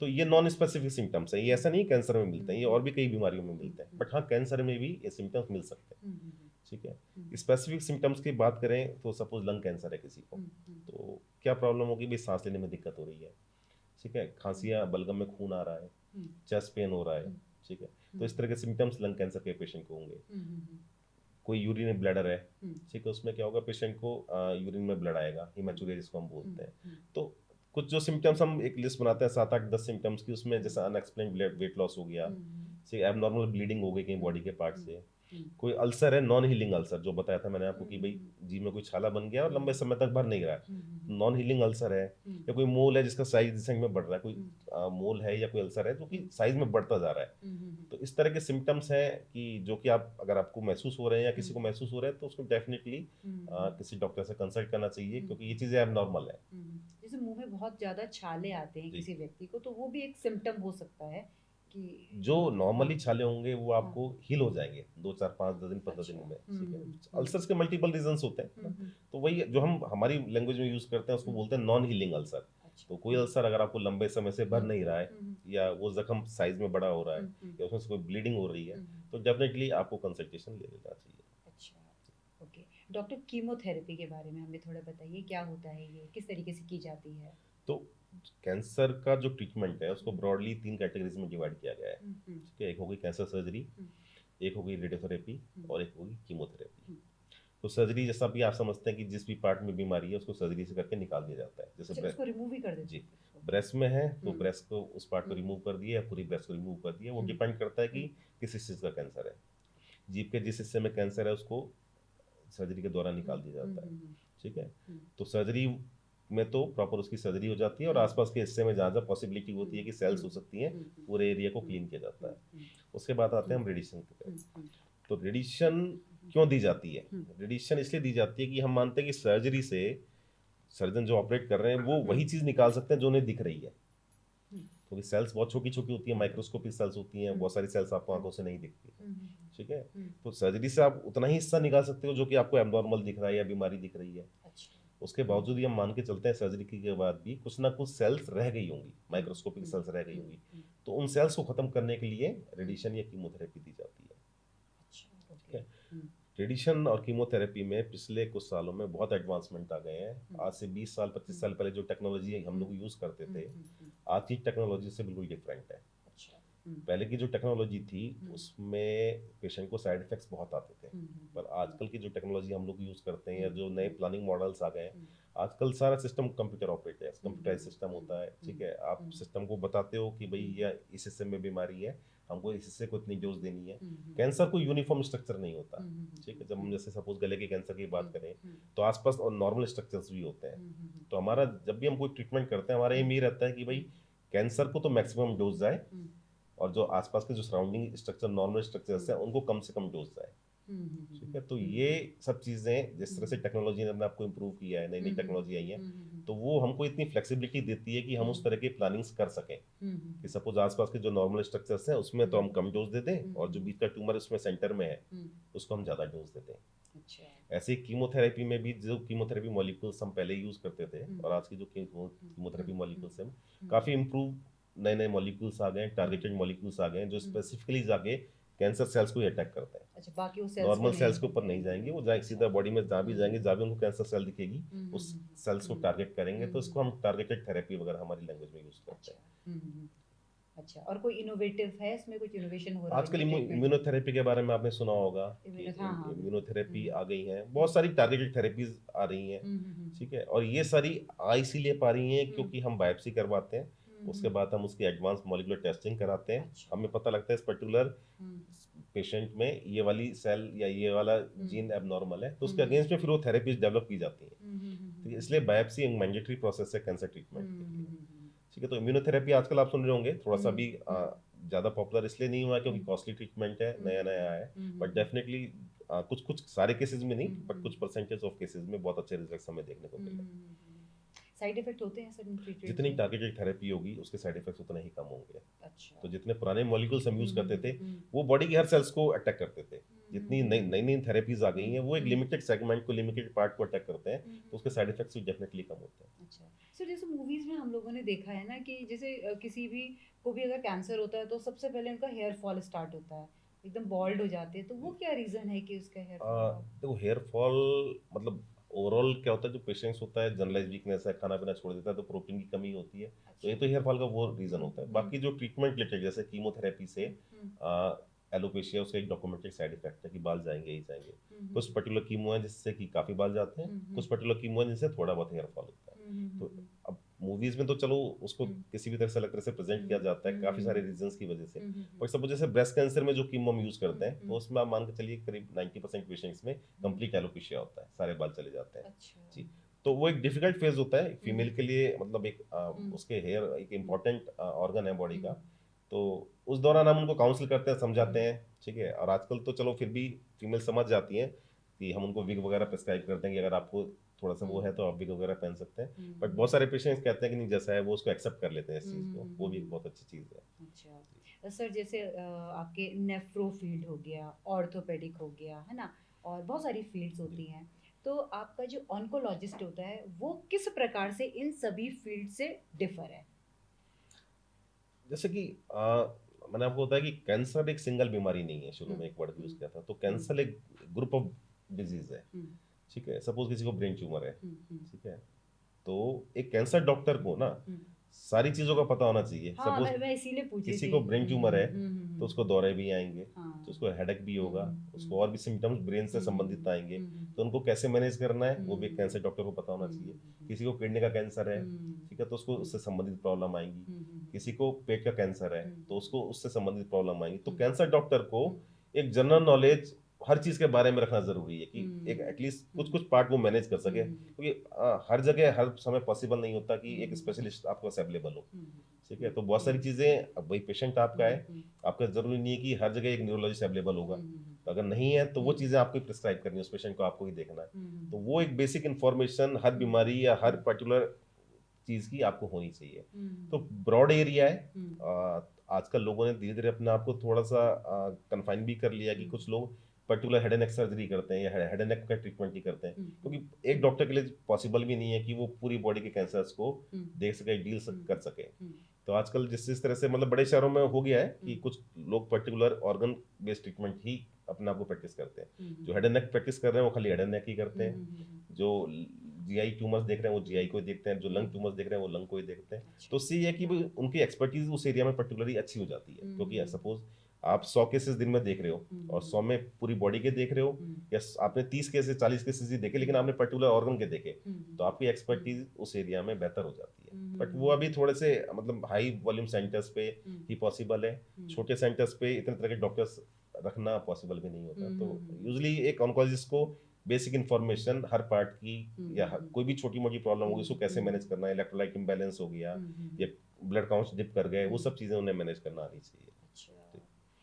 तो ये नॉन स्पेसिफिक सिम्टम्स है, ये ऐसा नहीं कैंसर में मिलते हैं, ये और भी कई बीमारियों में मिलते हैं, बट हाँ कैंसर में भी ये सिम्टम्स मिल सकते हैं। ठीक है, स्पेसिफिक सिम्टम्स की बात करें तो सपोज लंग कैंसर है किसी को, तो क्या प्रॉब्लम होगी भाई, सांस लेने में दिक्कत हो रही है, ठीक है, खांसियाँ, बलगम में खून आ रहा है, चेस्ट पेन हो रहा है। ठीक है, तो इस तरह के सिम्टम्स लंग कैंसर के पेशेंट को होंगे। कोई यूरिन ब्लैडर है, ठीक है, उसमें क्या होगा, पेशेंट को यूरिन में ब्लड आएगा, हिमेचुरिया जिसको हम बोलते हैं। तो कुछ जो सिम्टम्स हम एक लिस्ट बनाते हैं 7-8-10 सिम्टम्स की, उसमें जैसा अनएक्सप्लेन्ड वेट लॉस हो गया, एबनॉर्मल ब्लीडिंग हो गई कहीं बॉडी के पार्ट से, कोई अल्सर है, नॉन हीलिंग अल्सर, जो बताया था मैंने आपको कि भाई जी में कोई छाला बन गया और लंबे समय तक भर नहीं रहा है, नॉन हीलिंग अल्सर है, या कोई मोल है जिसका साइज डिसेंट में बढ़ रहा है, कोई मोल है या कोई अल्सर है जो कि साइज में बढ़ता जा रहा है। तो इस तरह के सिम्टम्स हैं कि जो कि आप अगर आपको महसूस हो रहे हैं या किसी को महसूस हो रहा है तो उसको डेफिनेटली किसी डॉक्टर से कंसल्ट करना चाहिए, क्योंकि ये चीज़ें अब नॉर्मल है। जैसे मुंह में बहुत ज्यादा छाले आते हैं जी। किसी व्यक्ति को, तो वो भी एक सिम्टम हो सकता है कि जो नॉर्मली हाँ, छाले होंगे वो हाँ, आपको हील हो जाएंगे 2-4-5 दिन 15 दिन अच्छा, में। ठीक है, अल्सर्स के मल्टीपल रीजंस होते हैं ना, तो वही जो हम हमारी लैंग्वेज में यूज करते हैं उसको बोलते हैं नॉन हीलिंग अल्सर। अच्छा, तो कोई अल्सर अगर आपको लंबे समय से भर नहीं रहा है या वो जख्म साइज में बड़ा हो रहा है या उसमें से कोई ब्लीडिंग हो रही है तो डेफिनेटली आपको कंसल्टेशन ले लेना चाहिए। अच्छा, ओके। डॉक्टर, कीमोथेरेपी के बारे में हमें थोड़ा बताइए, क्या होता है ये, किस तरीके से की जाती है? तो कैंसर का जो ट्रीटमेंट है उसको ब्रॉडली 3 कैटेगरीज में डिवाइड किया गया है। ठीक है, एक हो गई कैंसर सर्जरी, एक हो गई रेडियोथेरेपी और एक होगी कीमोथेरेपी। तो सर्जरी जैसा भी आप समझते हैं कि जिस भी पार्ट में बीमारी है उसको सर्जरी से करके निकाल दिया जाता है। जैसे अच्छा, उसको रिमूव ही कर देते जी, हैं फिर उसको? ब्रेस्ट में है तो ब्रेस्ट को उस पार्ट को रिमूव कर दिया या पूरी ब्रेस्ट को रिमूव कर दिया, वो डिपेंड करता है कि किस चीज़ का कैंसर है। जीभ के जिस हिस्से में कैंसर है उसको सर्जरी के द्वारा निकाल दिया जाता है। ठीक है, तो सर्जरी में तो प्रॉपर उसकी सर्जरी हो जाती है और आसपास के हिस्से में जहाँ जहाँ पॉसिबिलिटी होती है कि सेल्स हो सकती हैं पूरे एरिया को क्लीन किया जाता है। उसके बाद आते हैं हम रेडिएशन पे। तो रेडिएशन क्यों दी जाती है? रेडिएशन इसलिए दी जाती है कि हम मानते हैं कि सर्जरी से सर्जन जो ऑपरेट कर रहे हैं वो वही चीज़ निकाल सकते हैं जो उन्हें दिख रही है, क्योंकि सेल्स बहुत छोटी छोटी होती है, माइक्रोस्कोपिक सेल्स होती हैं, बहुत सारी सेल्स आपको आंखों से नहीं दिखती। ठीक है, तो सर्जरी से आप उतना ही हिस्सा निकाल सकते हो जो कि आपको एबनॉर्मल दिख रहा है या बीमारी दिख रही है। अच्छा, उसके बावजूद भी हम मान के चलते हैं सर्जरी के बाद भी कुछ ना कुछ सेल्स रह गई होंगी, माइक्रोस्कोपिक सेल्स रह गई होंगी, तो उन सेल्स को खत्म करने के लिए रेडिएशन या कीमोथेरेपी दी जाती है। रेडिएशन और कीमोथेरेपी में पिछले कुछ सालों में बहुत एडवांसमेंट आ गए हैं। आज से 20 साल 25 साल पहले जो टेक्नोलॉजी हम लोग यूज़ करते थे, आज की टेक्नोलॉजी से बिल्कुल डिफरेंट है। पहले की जो टेक्नोलॉजी थी उसमें पेशेंट को साइड इफेक्ट्स बहुत आते थे, पर आजकल की जो टेक्नोलॉजी हम लोग यूज़ करते हैं या जो नए प्लानिंग मॉडल्स आ गए हैं, आजकल सारा सिस्टम कंप्यूटर ऑपरेट है, कंप्यूटराइज सिस्टम होता है। ठीक है, आप सिस्टम को बताते हो कि भाई यह इस हिस्से में बीमारी है, हमको इस हिस्से को इतनी डोज देनी है। कैंसर को यूनिफॉर्म स्ट्रक्चर नहीं होता। ठीक है, जब हम जैसे सपोज गले के कैंसर की बात करें तो आसपास और नॉर्मल स्ट्रक्चर्स भी होते हैं। तो हमारा जब भी हम कोई ट्रीटमेंट करते हैं, हमारा एम ये रहता है कि भाई कैंसर को तो मैक्सिमम डोज जाए और जो आसपास के जो सराउंडिंग स्ट्रक्चर नॉर्मल स्ट्रक्चर्स हैं उनको कम से कम डोज जाए। ठीक है, तो ये सब चीज़ें जिस तरह से टेक्नोलॉजी ने आपको इम्प्रूव किया है, नई नई टेक्नोलॉजी आई है, तो वो हमको इतनी फ्लेक्सिबिलिटी देती है कि हम उस तरह की प्लानिंग्स कर सकें कि सपोज आसपास के जो नॉर्मल स्ट्रक्चर्स हैं उसमें तो हम कम डोज दे दें और जो बीच का ट्यूमर उसमें सेंटर में है उसको हम ज़्यादा डोज दे दें। ऐसे कीमोथेरेपी में भी जो कीमोथेरेपी मॉलिक्यूल्स हम पहले यूज़ करते थे और आज की जो कीमोथेरेपी मॉलिक्यूल्स हैं काफ़ी इम्प्रूव नए नए मॉलिक्यूल्स आ गए हैं, टारगेटेड मॉलिक्यूल्स आ गए हैं जो स्पेसिफिकली जाके कैंसर सेल्स को ही अटैक करते हैं। अच्छा, बाकी वो सेल्स नॉर्मल सेल्स के ऊपर नहीं जाएंगे, वो जाए सीधा बॉडी में जहाँ भी जाएंगे, जहाँ भी उनको कैंसर सेल दिखेगी उस सेल्स को टारगेट करेंगे। तो इसको हम टारगेटेड थेरेपी वगैरह हमारी लैंग्वेज में यूज करते हैं। अच्छा, और कोई इनोवेटिव है इसमें, कुछ इनोवेशन हो रहा है? आजकल इम्यूनोथेरेपी के बारे में आपने सुना होगा कि इम्यूनोथेरेपी आ गई है, बहुत सारी टारगेटेड थेरेपीज आ रही हैं। ठीक है, और ये सारी आ इसीलिए पा रही हैं क्योंकि हम बायोप्सी करवाते हैं, उसके बाद हम उसकी एडवांस मॉलिक्यूलर टेस्टिंग कराते हैं। हमें पता लगता है इस पर्टिकुलर पेशेंट में ये वाली सेल या ये वाला जीन एबनॉर्मल है, तो उसके अगेंस्ट में फिर वो थेरेपीज डेवलप की जाती हैं। तो इसलिए बायोप्सी एक मैंडेटरी प्रोसेस है कैंसर ट्रीटमेंट के लिए। ठीक है, तो इम्यूनोथेरेपी आजकल आप सुन रहे होंगे थोड़ा सा भी ज़्यादा पॉपुलर इसलिए नहीं हुआ क्योंकि कॉस्टली ट्रीटमेंट है, नया नया है, बट डेफिनेटली कुछ कुछ सारे केसेस में नहीं बट कुछ परसेंटेज ऑफ केसेस में बहुत अच्छे रिजल्ट्स हमें देखने को मिले। साइड इफेक्ट होते हैं सर्टेन ट्रीटमेंट? जितनी टारगेटेड थेरेपी होगी उसके साइड इफेक्ट्स उतने ही कम होंगे। अच्छा। तो जितने पुराने मॉलिक्यूल्स हम यूज करते थे वो बॉडी के हर सेल्स को अटैक करते थे। जितनी नई नई थेरेपीज आ गई हैं वो एक लिमिटेड सेगमेंट को, लिमिटेड पार्ट को अटैक करते हैं, तो उसके साइड इफेक्ट्स भी डेफिनेटली कम होते हैं। अच्छा, सो जैसे मूवीज में हम लोगों ने देखा है ना कि जैसे किसी भी को भी अगर कैंसर होता है तो सबसे पहले उनका हेयर फॉल स्टार्ट होता है, एकदम बॉल्ड हो जाते हैं, तो वो क्या रीजन है कि उसका हेयर फॉल? देखो हेयर फॉल मतलब ओवरऑल क्या होता है, जो पेशेंट्स होता है जनरलाइज वीकनेस है, खाना पीना छोड़ देता है तो प्रोटीन की कमी होती है, तो ये तो हेयर फॉल का वो रीजन होता है। बाकी जो ट्रीटमेंट रिलेटेड जैसे कीमोथेरेपी से एलोपेशिया उसका एक डॉक्यूमेंटेड साइड इफेक्ट है कि बाल जाएंगे ही जाएंगे। कुछ पर्टिकुलर कीमो है जिससे कि काफी बाल जाते हैं, कुछ पर्टिकुलर कीमो है जिससे थोड़ा बहुत हेयर फॉल होता है। तो अब मूवीज में तो चलो उसको किसी भी तरह से अलग तरह से प्रेजेंट किया जाता है काफी सारे रीजंस की वजह से, बट सपोज जैसे ब्रेस्ट कैंसर में जो कीमो हम यूज करते हैं तो उसमें आप मान के चलिए करीब 90% पेशेंट्स में कंप्लीट एलोपेशिया होता है, सारे बाल चले जाते हैं। जी, तो वो एक डिफिकल्ट फेज होता है फीमेल के लिए, मतलब एक उसके हेयर एक इम्पॉर्टेंट ऑर्गन है बॉडी का, तो उस दौरान हम उनको काउंसिल करते हैं, समझाते हैं। ठीक है, और आजकल तो चलो फिर भी फीमेल समझ जाती हैं कि हम उनको विग वगैरह प्रिस्क्राइब करते हैं कि अगर आपको थोड़ा सा वो है तो आप विग वगैरह पहन सकते हैं, बट बहुत सारे पेशेंट्स कहते हैं कि नहीं जैसा है वो उसको एक्सेप्ट कर लेते हैं इस चीज़ को, वो भी एक बहुत अच्छी चीज़ है। अच्छा सर, जैसे आपके नेफ्रो फील्ड हो गया, ऑर्थोपेडिक हो गया, है ना, और बहुत सारी फील्ड्स होती हैं, तो आपका जो ऑन्कोलॉजिस्ट होता है वो किस प्रकार से इन सभी फील्ड से डिफर है? जैसे कि मैंने आपको बताया कि कैंसर एक सिंगल बीमारी नहीं है, शुरू में एक वर्ड यूज किया था, तो कैंसर एक ग्रुप ऑफ डिजीज है। ठीक है, सपोज किसी को ब्रेन ट्यूमर है, ठीक है, तो एक कैंसर डॉक्टर को ना सारी चीजों का पता होना चाहिए। हाँ, सपोज मैं इसीलिए पूछी किसी थी। को ब्रेन ट्यूमर है तो उसको दौरे भी आएंगे, तो उसको हेडेक भी होगा, उसको और भी सिम्टम्स ब्रेन से संबंधित आएंगे, तो उनको कैसे मैनेज करना है वो भी एक कैंसर डॉक्टर को पता होना चाहिए। किसी को किडनी का कैंसर है, ठीक है, तो उसको उससे संबंधित प्रॉब्लम आएंगी। किसी को पेट का कैंसर है तो उसको उससे संबंधित प्रॉब्लम आएंगी। तो कैंसर डॉक्टर को एक जनरल नॉलेज हर चीज के बारे में रखना जरूरी है कि एक एटलीस्ट कुछ कुछ पार्ट वो मैनेज कर सके, क्योंकि हर जगह हर समय पॉसिबल नहीं होता कि एक स्पेशलिस्ट आपके पास अवेलेबल हो। ठीक है, तो बहुत सारी चीजें, अब वही पेशेंट आपका है, आपका जरूरी नहीं है कि हर जगह एक न्यूरोलॉजिस्ट अवेलेबल होगा, तो अगर नहीं है तो वो चीजें आपको प्रिस्क्राइब करनी है, उस पेशेंट को आपको ही देखना है। तो वो एक बेसिक इन्फॉर्मेशन हर बीमारी या हर पर्टिकुलर चीज की आपको होनी चाहिए। तो ब्रॉड एरिया है। आजकल लोगों ने धीरे धीरे अपने आप को थोड़ा सा कन्फाइन भी कर लिया कि कुछ लोग particular head and neck surgery करते हैं या हेड एंड नेक का ट्रीटमेंट ही करते हैं, क्योंकि एक डॉक्टर के लिए पॉसिबल भी नहीं है कि वो पूरी बॉडी के कैंसर्स को देख सके, डील कर सके। तो आजकल जिस तरह से मतलब बड़े शहरों में हो गया है कि कुछ लोग पर्टिकुलर ऑर्गन बेस्ड ट्रीटमेंट ही अपने आप को प्रैक्टिस करते हैं। जो हेड एंड नेक प्रैक्टिस कर रहे हैं वो खाली हेड एंड नेक ही करते हैं, जो जीआई ट्यूमर्स देख रहे हैं वो जीआई को ही देखते हैं, जो लंग ट्यूमर्स देख रहे हैं वो लंग को ही देखते हैं। तो उससे ये है कि भाई उनकी एक्सपर्टीज उस एरिया में पर्टिकुलरली अच्छी हो जाती है, क्योंकि सपोज आप 100 केसेस दिन में देख रहे हो और 100 में पूरी बॉडी के देख रहे हो, या आपने 30 केसेस 40 केसेस ही देखे लेकिन आपने पर्टिकुलर ऑर्गन के देखे, तो आपकी एक्सपर्टीज उस एरिया में बेहतर हो जाती है। बट वो अभी थोड़े से मतलब हाई वॉल्यूम सेंटर्स पे ही पॉसिबल है, छोटे सेंटर्स पे इतने तरह के डॉक्टर्स रखना पॉसिबल भी नहीं होता। तो यूजुअली एक ऑन्कोलॉजिस्ट को बेसिक इन्फॉर्मेशन हर पार्ट की, या कोई भी छोटी मोटी प्रॉब्लम होगी उसको कैसे मैनेज करना है, इलेक्ट्रोलाइट इम्बैलेंस हो गया या ब्लड काउंट्स डिप कर गए, वो सब चीज़ें उन्हें मैनेज करना आनी चाहिए।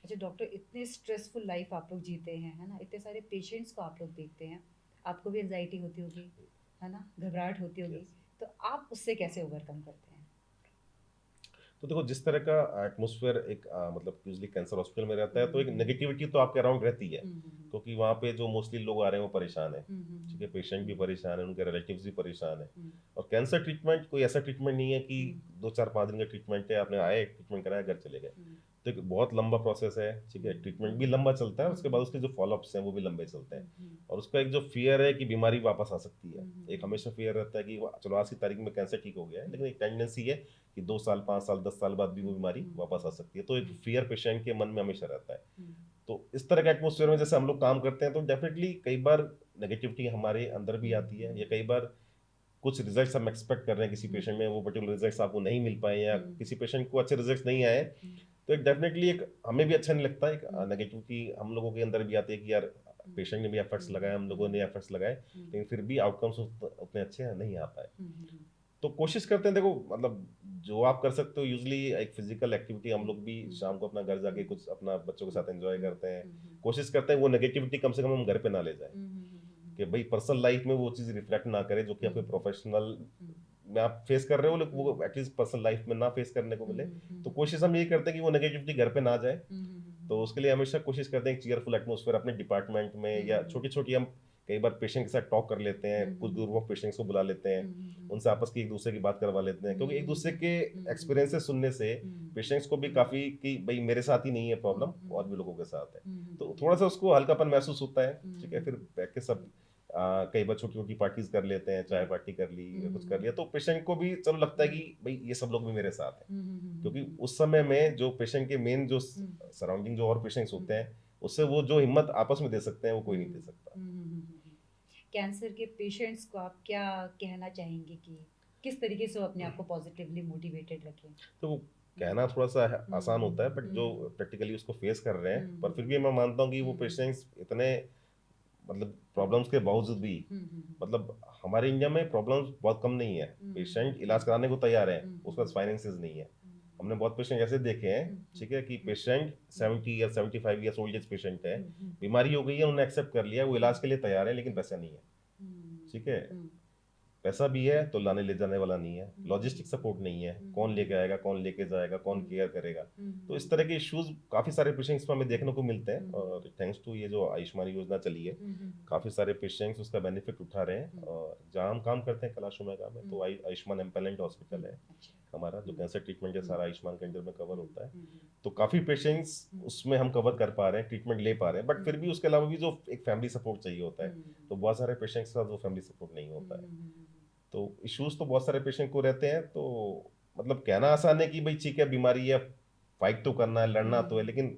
अच्छा डॉक्टर, इतने स्ट्रेसफुल लाइफ आप लोग जीते हैं, है ना, इतने सारे पेशेंट्स को आप लोग देखते हैं, आपको भी एंजाइटी होती होगी, है ना, घबराहट होती होगी, तो आप उससे कैसे ओवरकम करते हैं? तो देखो, जिस तरह का एटमोसफेयर एक मतलब यूजली कैंसर हॉस्पिटल में रहता है, तो एक नेगेटिविटी तो आपके अराउंड रहती है, क्योंकि वहाँ पे जो मोस्टली लोग आ रहे हैं वो परेशान है, ठीक है, पेशेंट भी परेशान है, उनके रिलेटिव्स भी परेशान है। और कैंसर ट्रीटमेंट कोई ऐसा ट्रीटमेंट नहीं है कि 2 4 5 दिन का ट्रीटमेंट है, आपने आए ट्रीटमेंट कराया घर चले गए। तो एक बहुत लंबा प्रोसेस है, ठीक है, ट्रीटमेंट भी लंबा चलता है, उसके बाद उसके जो फॉलोअप्स हैं वो भी लंबे चलते हैं। और उसका एक जो फियर है कि बीमारी वापस आ सकती है, एक हमेशा फियर रहता है कि चलो आज की तारीख में कैंसर ठीक हो गया है, लेकिन एक टेंडेंसी है कि 2 साल 5 साल 10 साल बाद भी वो बीमारी वापस आ सकती है। तो एक फियर पेशेंट के मन में हमेशा रहता है। तो इस तरह के एटमोसफेयर में जैसे हम लोग काम करते हैं, तो डेफिनेटली कई बार नेगेटिविटी हमारे अंदर भी आती है, या कई बार कुछ रिजल्ट्स हम एक्सपेक्ट कर रहे हैं किसी पेशेंट में, वो पर्टिकुलर रिजल्ट्स आपको नहीं मिल पाए, या किसी पेशेंट को अच्छे रिजल्ट्स नहीं आए, तो एक डेफिनेटली एक हमें भी अच्छा नहीं लगता, एक नेगेटिविटी हम लोगों के अंदर भी आती है कि यार पेशेंट ने भी एफर्ट्स लगाए, हम लोगों ने एफर्ट्स लगाए, लेकिन फिर भी आउटकम्स उतने अच्छे नहीं आ पाए। तो कोशिश करते हैं, देखो मतलब जो आप कर सकते हो, यूजली एक फिजिकल एक्टिविटी हम लोग भी शाम को अपना घर जाके कुछ अपना बच्चों के साथ एंजॉय करते हैं, कोशिश करते हैं वो नेगेटिविटी कम से कम हम घर पे ना ले जाए, कि भाई पर्सनल लाइफ में वो चीज़ रिफ्लेक्ट ना करे जो कि आपके प्रोफेशनल में आप फेस कर रहे हो, लेकिन वो एटलीस्ट पर्सनल लाइफ में ना फेस करने को मिले। तो कोशिश हम ये करते हैं कि वो नेगेटिविटी घर पे ना जाए। तो उसके लिए हमेशा कोशिश करते हैं चीयरफुल एटमोसफेयर अपने डिपार्टमेंट में, या छोटी छोटी हम कई बार पेशेंट के साथ टॉक कर लेते हैं, कुछ ग्रुप ऑफ पेशेंट्स को बुला लेते हैं, उनसे आपस की एक दूसरे की बात करवा लेते हैं, क्योंकि एक दूसरे के एक्सपीरियंसेस सुनने से पेशेंट्स को भी काफ़ी कि भाई मेरे साथ ही नहीं है प्रॉब्लम, और भी लोगों के साथ है, तो थोड़ा सा उसको हल्कापन महसूस होता है, ठीक है। फिर बैठ के सब कई बार छोटी छोटी पार्टीज कर लेते हैं, चाय पार्टी कर ली या कुछ कर लिया, तो पेशेंट को भी चलो लगता है कि भाई ये सब लोग भी मेरे साथ हैं, क्योंकि उस समय में जो पेशेंट के मेन जो सराउंडिंग जो और पेशेंट्स होते हैं, उससे वो जो हिम्मत आपस में दे सकते हैं वो कोई नहीं दे सकता। कैंसर के पेशेंट्स को आप क्या कहना चाहेंगे कि किस तरीके से वो अपने आप को पॉजिटिवली मोटिवेटेड रखें? तो वो कहना थोड़ा सा आसान होता है, बट जो प्रैक्टिकली उसको फेस कर रहे हैं, पर फिर भी मैं मानता हूँ कि वो पेशेंट्स इतने मतलब प्रॉब्लम्स के बावजूद भी, मतलब हमारे इंडिया में प्रॉब्लम्स बहुत कम नहीं है, पेशेंट इलाज कराने को तैयार है, उसके पास फाइनेंसेस नहीं है। हमने बहुत पेशेंट ऐसे देखे हैं, ठीक है, कि पेशेंट 70 या 75 ईयर्स ओल्ड एज पेशेंट है, बीमारी हो गई है, उन्होंने एक्सेप्ट कर लिया, वो इलाज के लिए तैयार है, लेकिन पैसा नहीं है, ठीक है, पैसा भी है तो लाने ले जाने वाला नहीं है, लॉजिस्टिक सपोर्ट नहीं है, कौन लेके आएगा, कौन लेके जाएगा, कौन केयर करेगा। तो इस तरह के इश्यूज काफ़ी सारे पेशेंट्स में हमें देखने को मिलते हैं, और थैंक्स टू ये जो आयुष्मान योजना चली है, काफ़ी सारे पेशेंट्स उसका बेनिफिट उठा रहे हैं। और जहाँ हम काम करते हैं कैलाश ओमेगा में, तो आयुष्मान एम्पैनल्ड हॉस्पिटल है हमारा, जो कैंसर ट्रीटमेंट है सारा आयुष्मान के अंडर में कवर होता है, तो काफ़ी पेशेंट्स उसमें हम कवर कर पा रहे हैं, ट्रीटमेंट ले पा रहे हैं। बट फिर भी उसके अलावा भी जो एक फैमिली सपोर्ट चाहिए होता है, तो बहुत सारे पेशेंट्स के साथ वो फैमिली सपोर्ट नहीं होता है, तो इश्यूज तो बहुत सारे पेशेंट को रहते हैं। तो मतलब कहना आसान है कि भाई ठीक है बीमारी है, फाइट तो करना है, लड़ना तो है, लेकिन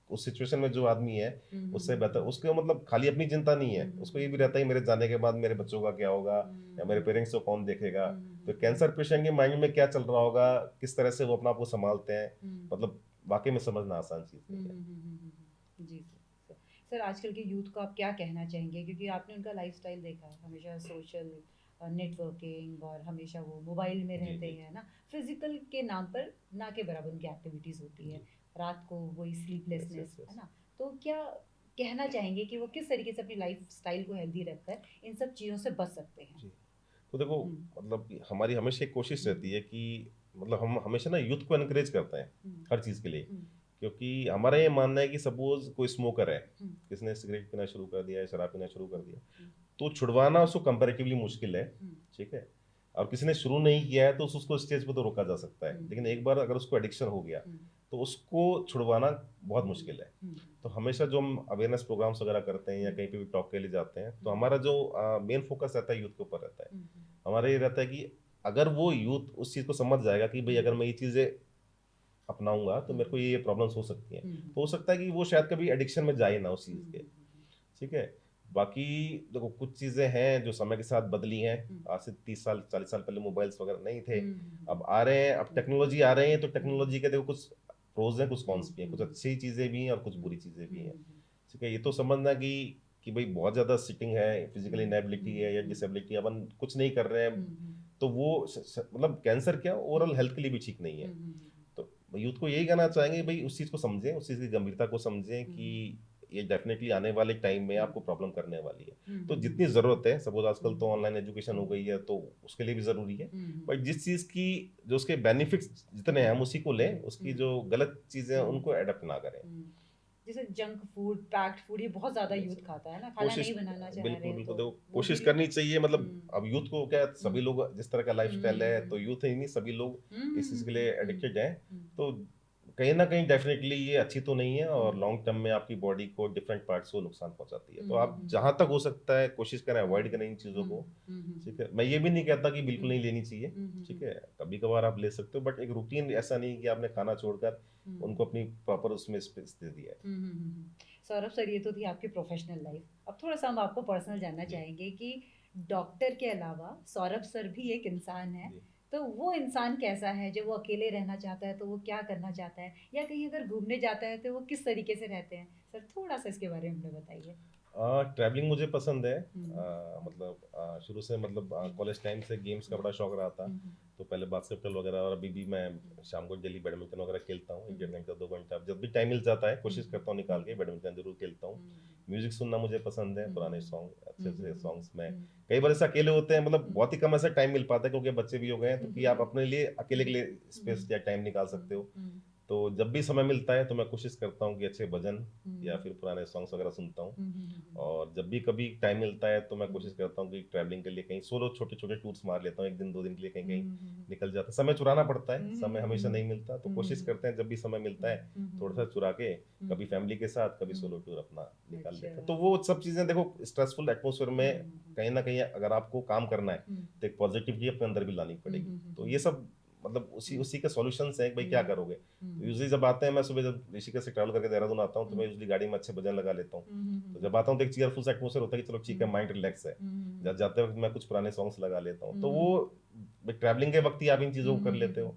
उस सिचुएशन में जो आदमी है उससे बेहतर उसके मतलब खाली अपनी चिंता नहीं है, उसको ये भी रहता है मेरे जाने के बाद मेरे बच्चों का क्या होगा, या मेरे पेरेंट्स को कौन देखेगा। तो कैंसर पेशेंट के माइंड में क्या चल रहा होगा, किस तरह से वो अपना आपको संभालते हैं, मतलब वाकई में समझना आसान चीज नहीं है। जी सर, आजकल के यूथ को आप क्या कहना चाहेंगे, क्योंकि आपने उनका लाइफस्टाइल देखा है, हमेशा सोशल नेटवर्किंग और हमेशा वो मोबाइल में रहते हैं ना, फिजिकल के नाम पर ना के बराबर उनकी एक्टिविटीज़ होती है, रात को वही स्लीपलेसनेस है ना, तो क्या कहना चाहेंगे कि वो किस तरीके से अपनी लाइफ स्टाइल को हेल्दी रखकर इन सब चीज़ों से बच सकते हैं? तो देखो मतलब हमारी हमेशा एक कोशिश रहती है कि मतलब हम हमेशा ना यूथ को एनकरेज करते हैं हर चीज़ के लिए, क्योंकि हमारा ये मानना है कि सपोज कोई स्मोकर है, किसने सिगरेट पीना शुरू कर दिया है, शराब पीना शुरू कर दिया, तो छुड़वाना उसको कंपैरेटिवली मुश्किल है, ठीक है। और किसी ने शुरू नहीं किया है तो उसको स्टेज पे तो रोका जा सकता है, लेकिन एक बार अगर उसको एडिक्शन हो गया तो उसको छुड़वाना बहुत मुश्किल है। तो हमेशा जो हम अवेयरनेस प्रोग्राम्स वगैरह करते हैं या कहीं पे भी टॉक के लिए जाते हैं, तो हमारा जो मेन फोकस रहता है यूथ के ऊपर रहता है। हमारा ये रहता है कि अगर वो यूथ उस चीज़ को समझ जाएगा कि भाई अगर मैं ये चीज़ें अपनाऊंगा तो मेरे को ये प्रॉब्लम्स हो सकती हैं, तो हो सकता है कि वो शायद कभी एडिक्शन में जाए ना उस चीज़ के। ठीक है। बाकी देखो कुछ चीज़ें हैं जो समय के साथ बदली हैं। आज से 30 साल 40 साल पहले मोबाइल्स वगैरह नहीं थे, अब आ रहे हैं, अब टेक्नोलॉजी आ रहे हैं, तो टेक्नोलॉजी के देखो कुछ प्रोज हैं, कुछ कॉन्स भी हैं, कुछ अच्छी चीज़ें भी हैं और कुछ बुरी चीज़ें भी हैं। ठीक है। ये तो समझना कि भाई बहुत ज़्यादा सिटिंग है, फिजिकल इनएबिलिटी है या डिसेबिलिटी, अपन कुछ नहीं कर रहे हैं, तो वो मतलब कैंसर क्या ओवरऑल हेल्थ के लिए भी ठीक नहीं है। तो यूथ को यही कहना चाहेंगे भाई उस चीज़ को समझें, उस चीज़ की गंभीरता को समझें कि ये डेफिनेटली आने वाले टाइम में आपको प्रॉब्लम करने वाली है। तो जितनी ज़रूरत है, सपोज आजकल तो ऑनलाइन एजुकेशन हो गई है तो उसके लिए भी ज़रूरी है, बट जिस चीज़ की जो उसके बेनिफिट्स जितने हैं हम उसी को लें, उसकी जो गलत चीज़ें हैं उनको अडेप्ट ना करें। जैसे जंक फूड, पैक्ड फूड, ये बहुत ज्यादा यूथ खाता है ना, खाना कोशिश नहीं बनाना चाह बिल्कुल रहे बिल्कुल तो देखो वो कोशिश भी। करनी चाहिए, मतलब अब यूथ को क्या है, सभी लोग जिस तरह का लाइफस्टाइल है, तो यूथ ही नहीं सभी लोग इस चीज़ के लिए एडिक्टेड हैं। तो कहीं ना कहीं डेफिनेटली ये अच्छी तो नहीं है और लॉन्ग टर्म में आपकी बॉडी को डिफरेंट पार्ट्स को नुकसान पहुंचाती है। तो आप जहां तक हो सकता है कोशिश करें अवॉइड करें इन चीज़ों को। ठीक है। मैं ये भी नहीं कहता कि बिल्कुल नहीं लेनी चाहिए, ठीक है, कभी कभार आप ले सकते हो, बट एक रूटीन ऐसा नहीं कि आपने खाना छोड़कर उनको अपनी प्रॉपर उसमें स्पेस दे दिया है। सौरभ सर, ये तो थी आपकी प्रोफेशनल लाइफ। अब थोड़ा सा हम आपको पर्सनल जानना चाहेंगे कि डॉक्टर के अलावा सौरभ सर भी एक इंसान है, तो वो इंसान कैसा है? जब वो अकेले रहना चाहता है तो वो क्या करना चाहता है, या कहीं अगर घूमने जाता है तो वो किस तरीके से रहते हैं? सर थोड़ा सा इसके बारे में हमें बताइए। ट्रैवलिंग मुझे पसंद है। मतलब शुरू से, मतलब कॉलेज टाइम से गेम्स का बड़ा शौक रहा था। तो पहले बास्केटबॉल वगैरह, और अभी भी मैं शाम को डेली बैडमिंटन वगैरह खेलता हूँ, 1 घंटा 2 घंटा जब भी टाइम मिल जाता है कोशिश करता हूँ निकाल के बैडमिंटन जरूर खेलता हूँ। म्यूजिक सुनना मुझे पसंद है, पुराने सॉन्ग, अच्छे अच्छे सॉन्ग्स में। कई बार ऐसे अकेले होते हैं, मतलब बहुत ही कम ऐसा टाइम मिल पाता है क्योंकि बच्चे भी हो गए हैं, तो कि आप अपने लिए अकेले के लिए स्पेस या टाइम निकाल सकते हो। तो जब भी समय मिलता है तो मैं कोशिश करता हूँ कि अच्छे भजन या फिर पुराने सॉन्ग्स वगैरह सुनता हूँ। और जब भी कभी टाइम मिलता है तो मैं कोशिश करता हूँ कि ट्रैवलिंग के लिए कहीं सोलो छोटे छोटे टूर्स मार लेता हूँ, 1 दिन 2 दिन के लिए कहीं कहीं निकल जाता है। समय चुराना पड़ता है, समय हमेशा नहीं मिलता, तो कोशिश करते हैं जब भी समय मिलता है थोड़ा सा चुरा के, कभी फैमिली के साथ कभी सोलो टूर अपना निकाल लेते हैं। तो वो सब चीज़ें देखो, स्ट्रेसफुल एटमोसफेयर में कहीं ना कहीं अगर आपको काम करना है तो एक पॉजिटिविटी अपने अंदर भी लानी पड़ेगी। तो ये सब मतलब उसी उसी के सॉल्यूशंस हैं कि भाई क्या करोगे। तो यूजली जब आते हैं, मैं सुबह जब ऋषिकेश से ट्रैवल करके देहरादून आता हूँ तो मैं यूजली गाड़ी में अच्छे भजन लगा लेता हूँ। तो जब आता हूँ तो एक चीयरफुल सा एटमोसफेयर होता है कि चलो ठीक है, माइंड रिलैक्स है। जब जाते वक्त मैं कुछ पुराने सॉन्ग्स लगा लेता हूँ। तो वो ट्रैवलिंग के वक्त ही आप इन चीज़ों को कर लेते हो।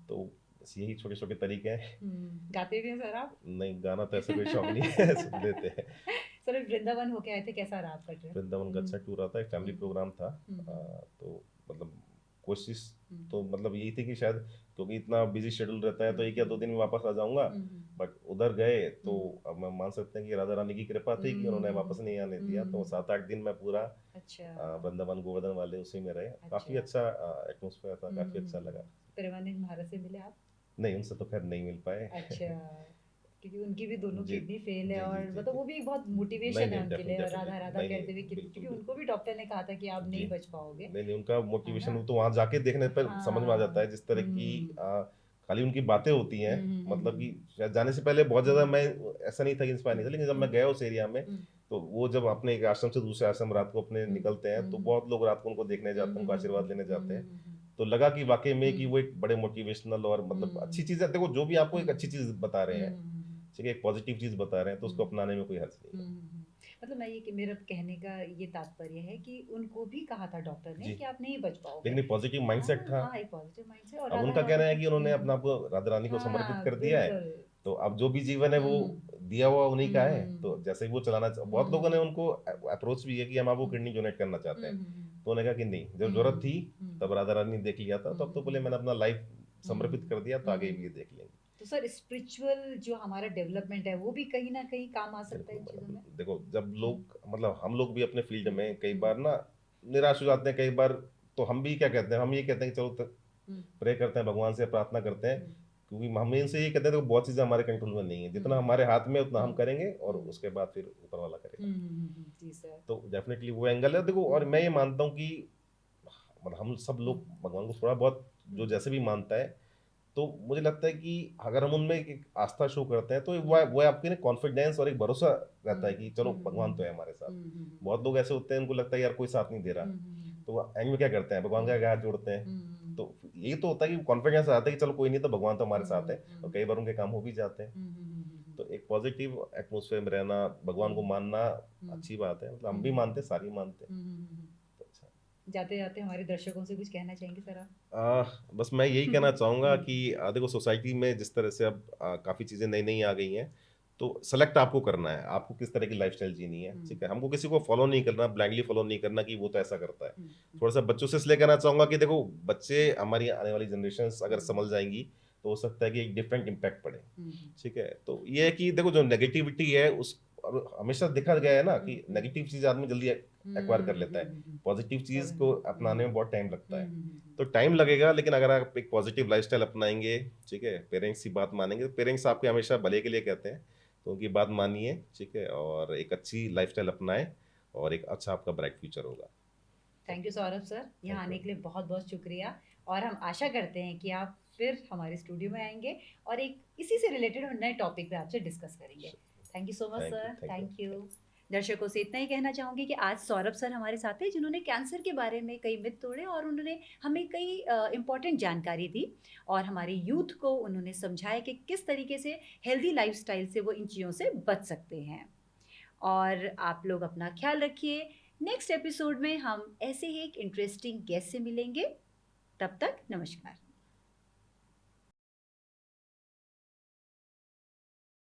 तो बस यही छोटे छोटे तरीके हैं। गाते भी हैं सर आप? नहीं, गाना तो ऐसा कोई शौक नहीं है, सुन लेते हैं। सर वृंदावन होके आए थे, कैसा रहा आपका ट्रिप? वृंदावन का अच्छा टूर रहा था, एक फैमिली प्रोग्राम था। तो मतलब कोशिश तो मतलब यही थी कि शायद क्योंकि इतना बिजी शेड्यूल रहता है तो 1 या 2 दिन में वापस आ जाऊंगा, बट उधर गए तो अब मैं मान सकते हैं कि राधा रानी की कृपा थी कि उन्होंने वापस नहीं आने दिया। तो 7-8 दिन मैं पूरा वृंदावन गोवर्धन वाले उसी में रहे। काफी अच्छा एटमोसफेयर था, काफी अच्छा लगा। प्रेमानंद महाराज से मिले आप? नहीं, उनसे तो खैर नहीं मिल पाए। अच्छा, क्योंकि उनकी भी दोनों जी किडनी फेल है, जी और जी मतलब जी। वो भी एक बहुत नहीं मोटिवेशन है नहीं, उनके लिए, डेफिनेटली राधा राधा नहीं कहते हुए, नहीं, बिल्कुल क्योंकि उनको बिल्कुल भी डॉक्टर ने कहा था कि आप जी। नहीं बच पाओगे, नहीं नहीं, उनका है ना? मोटिवेशन तो वहां जाके देखने पर समझ में आ जाता है, हाँ। जिस तरह की खाली उनकी बातें होती हैं। मतलब कि शायद जाने से पहले बहुत ज्यादा मैं ऐसा नहीं था कि इंस्पायर नहीं था, लेकिन जब मैं गया उस एरिया में तो वो जब अपने एक आश्रम से दूसरे आश्रम रात को अपने निकलते हैं तो बहुत लोग रात को उनको देखने जाते हैं, उनको आशीर्वाद लेने जाते हैं। तो लगा कि वाकई में कि वो एक बड़े मोटिवेशनल और मतलब अच्छी चीज है। देखो जो भी आपको एक अच्छी चीज बता रहे हैं, ठीक है, एक पॉजिटिव चीज बता रहे हैं, तो उसको अपनाने में कोई हर्ज नहीं है। मतलब मैं ये कि मेरा कहने का ये तात्पर्य है कि उनको भी कहा था डॉक्टर ने जी, कि आप नहीं बच पाओगे। लेकिन एक पॉजिटिव माइंडसेट था। हाँ, एक पॉजिटिव माइंड से, और अब राधा उनका रानी कहना है का। कि उन्होंने अपना आपको राधा रानी को समर्पित हाँ कर दिया है, बिल्कुल। तो अब जो भी जीवन है वो दिया हुआ उन्हीं का है। तो जैसे ही वो चलाना बहुत लोगों ने उनको अप्रोच भी है कि हम आपको किडनी डोनेट करना चाहते हैं। तो उन्होंने कहा कि नहीं, जब जरूरत थी तब राधा रानी ने देख लिया था, तो अब तो बोले मैंने अपना लाइफ समर्पित कर दिया, तो आगे भी ये देख लेंगे। तो सर स्पिरिचुअल जो हमारा डेवलपमेंट है वो भी कहीं ना कहीं काम आ सकता है इन बिल्कुल चीजों में? बिल्कुल। देखो जब लोग, मतलब हम लोग भी अपने फील्ड में कई बार ना निराश हो जाते हैं कई बार। तो हम भी क्या कहते हैं, हम ये कहते हैं कि चलो प्रे करते हैं, भगवान से प्रार्थना करते हैं, क्योंकि हम इनसे ये कहते हैं कि बहुत चीजें हमारे कंट्रोल में नहीं है, जितना हमारे हाथ में उतना हम करेंगे और उसके बाद फिर ऊपर वाला करेगा। जी सर। तो डेफिनेटली वो एंगल है। देखो, और मैं ये मानता हूँ कि मतलब हम सब लोग भगवान को थोड़ा बहुत जो जैसे भी मानता है, तो मुझे लगता है कि अगर हम उनमें एक आस्था शो करते हैं तो वो आपके ना कॉन्फिडेंस और एक भरोसा रहता है कि चलो भगवान तो है हमारे साथ। बहुत लोग ऐसे होते हैं उनको लगता है यार कोई साथ नहीं दे रहा, तो वो एंड में क्या करते हैं, भगवान का आगे हाथ जोड़ते हैं। तो यही तो होता है कि कॉन्फिडेंस आता है कि चलो कोई नहीं, तो भगवान तो हमारे साथ है, और कई बार उनके काम हो भी जाते हैं। तो एक पॉजिटिव एटमोसफेयर में रहना, भगवान को मानना अच्छी बात है, मतलब हम भी मानते हैं, सारी मानते हैं। तो अच्छा, जाते जाते हमारे दर्शकों से कुछ कहना चाहेंगे सर आप? बस मैं यही कहना चाहूंगा कि देखो सोसाइटी में जिस तरह से अब काफी चीजें नई नई आ गई हैं, तो सेलेक्ट आपको करना है, आपको किस तरह की लाइफस्टाइल जीनी है, ठीक है। हमको किसी को फॉलो नहीं करना, ब्लाइंडली फॉलो नहीं करना कि वो तो ऐसा करता है। थोड़ा सा बच्चों से इसलिए कहना चाहूंगा कि देखो बच्चे, हमारी आने वाली जनरेशन अगर समझ जाएंगी तो हो सकता है कि एक डिफरेंट इम्पैक्ट पड़े, ठीक है। तो ये है कि देखो जो नेगेटिविटी है उस, और हमेशा देखा गया है ना कि नेगेटिव चीज आदमी जल्दी एक्वायर कर लेता है, पॉजिटिव चीज को अपनाने में बहुत टाइम लगता है। तो टाइम लगेगा, लेकिन अगर आप एक पॉजिटिव लाइफस्टाइल अपनाएंगे, ठीक है, पेरेंट्स की बात मानेंगे, तो पेरेंट्स आपके हमेशा भले के लिए कहते हैं, तो उनकी बात मानिए, ठीक है, और एक अच्छी लाइफस्टाइल अपनाएं, और एक अच्छा आपका ब्राइट फ्यूचर होगा। थैंक यू सौरभ सर, यहाँ थैंक आने यू। के लिए बहुत बहुत शुक्रिया। और हम आशा करते हैं कि आप फिर हमारे स्टूडियो में आएंगे और एक इसी से रिलेटेड और नए टॉपिक पे आपसे डिस्कस करेंगे। Thank you so much thank you, sir, thank you. Thank you. दर्शकों से इतना ही कहना चाहूँगी कि आज सौरभ सर हमारे साथ हैं, जिन्होंने कैंसर के बारे में कई मिथ तोड़े और उन्होंने हमें कई इम्पॉर्टेंट जानकारी दी, और हमारे यूथ को उन्होंने समझाया कि किस तरीके से हेल्दी लाइफस्टाइल से वो इन चीज़ों से बच सकते हैं। और आप लोग अपना ख्याल रखिए। नेक्स्ट एपिसोड में हम ऐसे ही एक इंटरेस्टिंग गेस्ट से मिलेंगे। तब तक नमस्कार।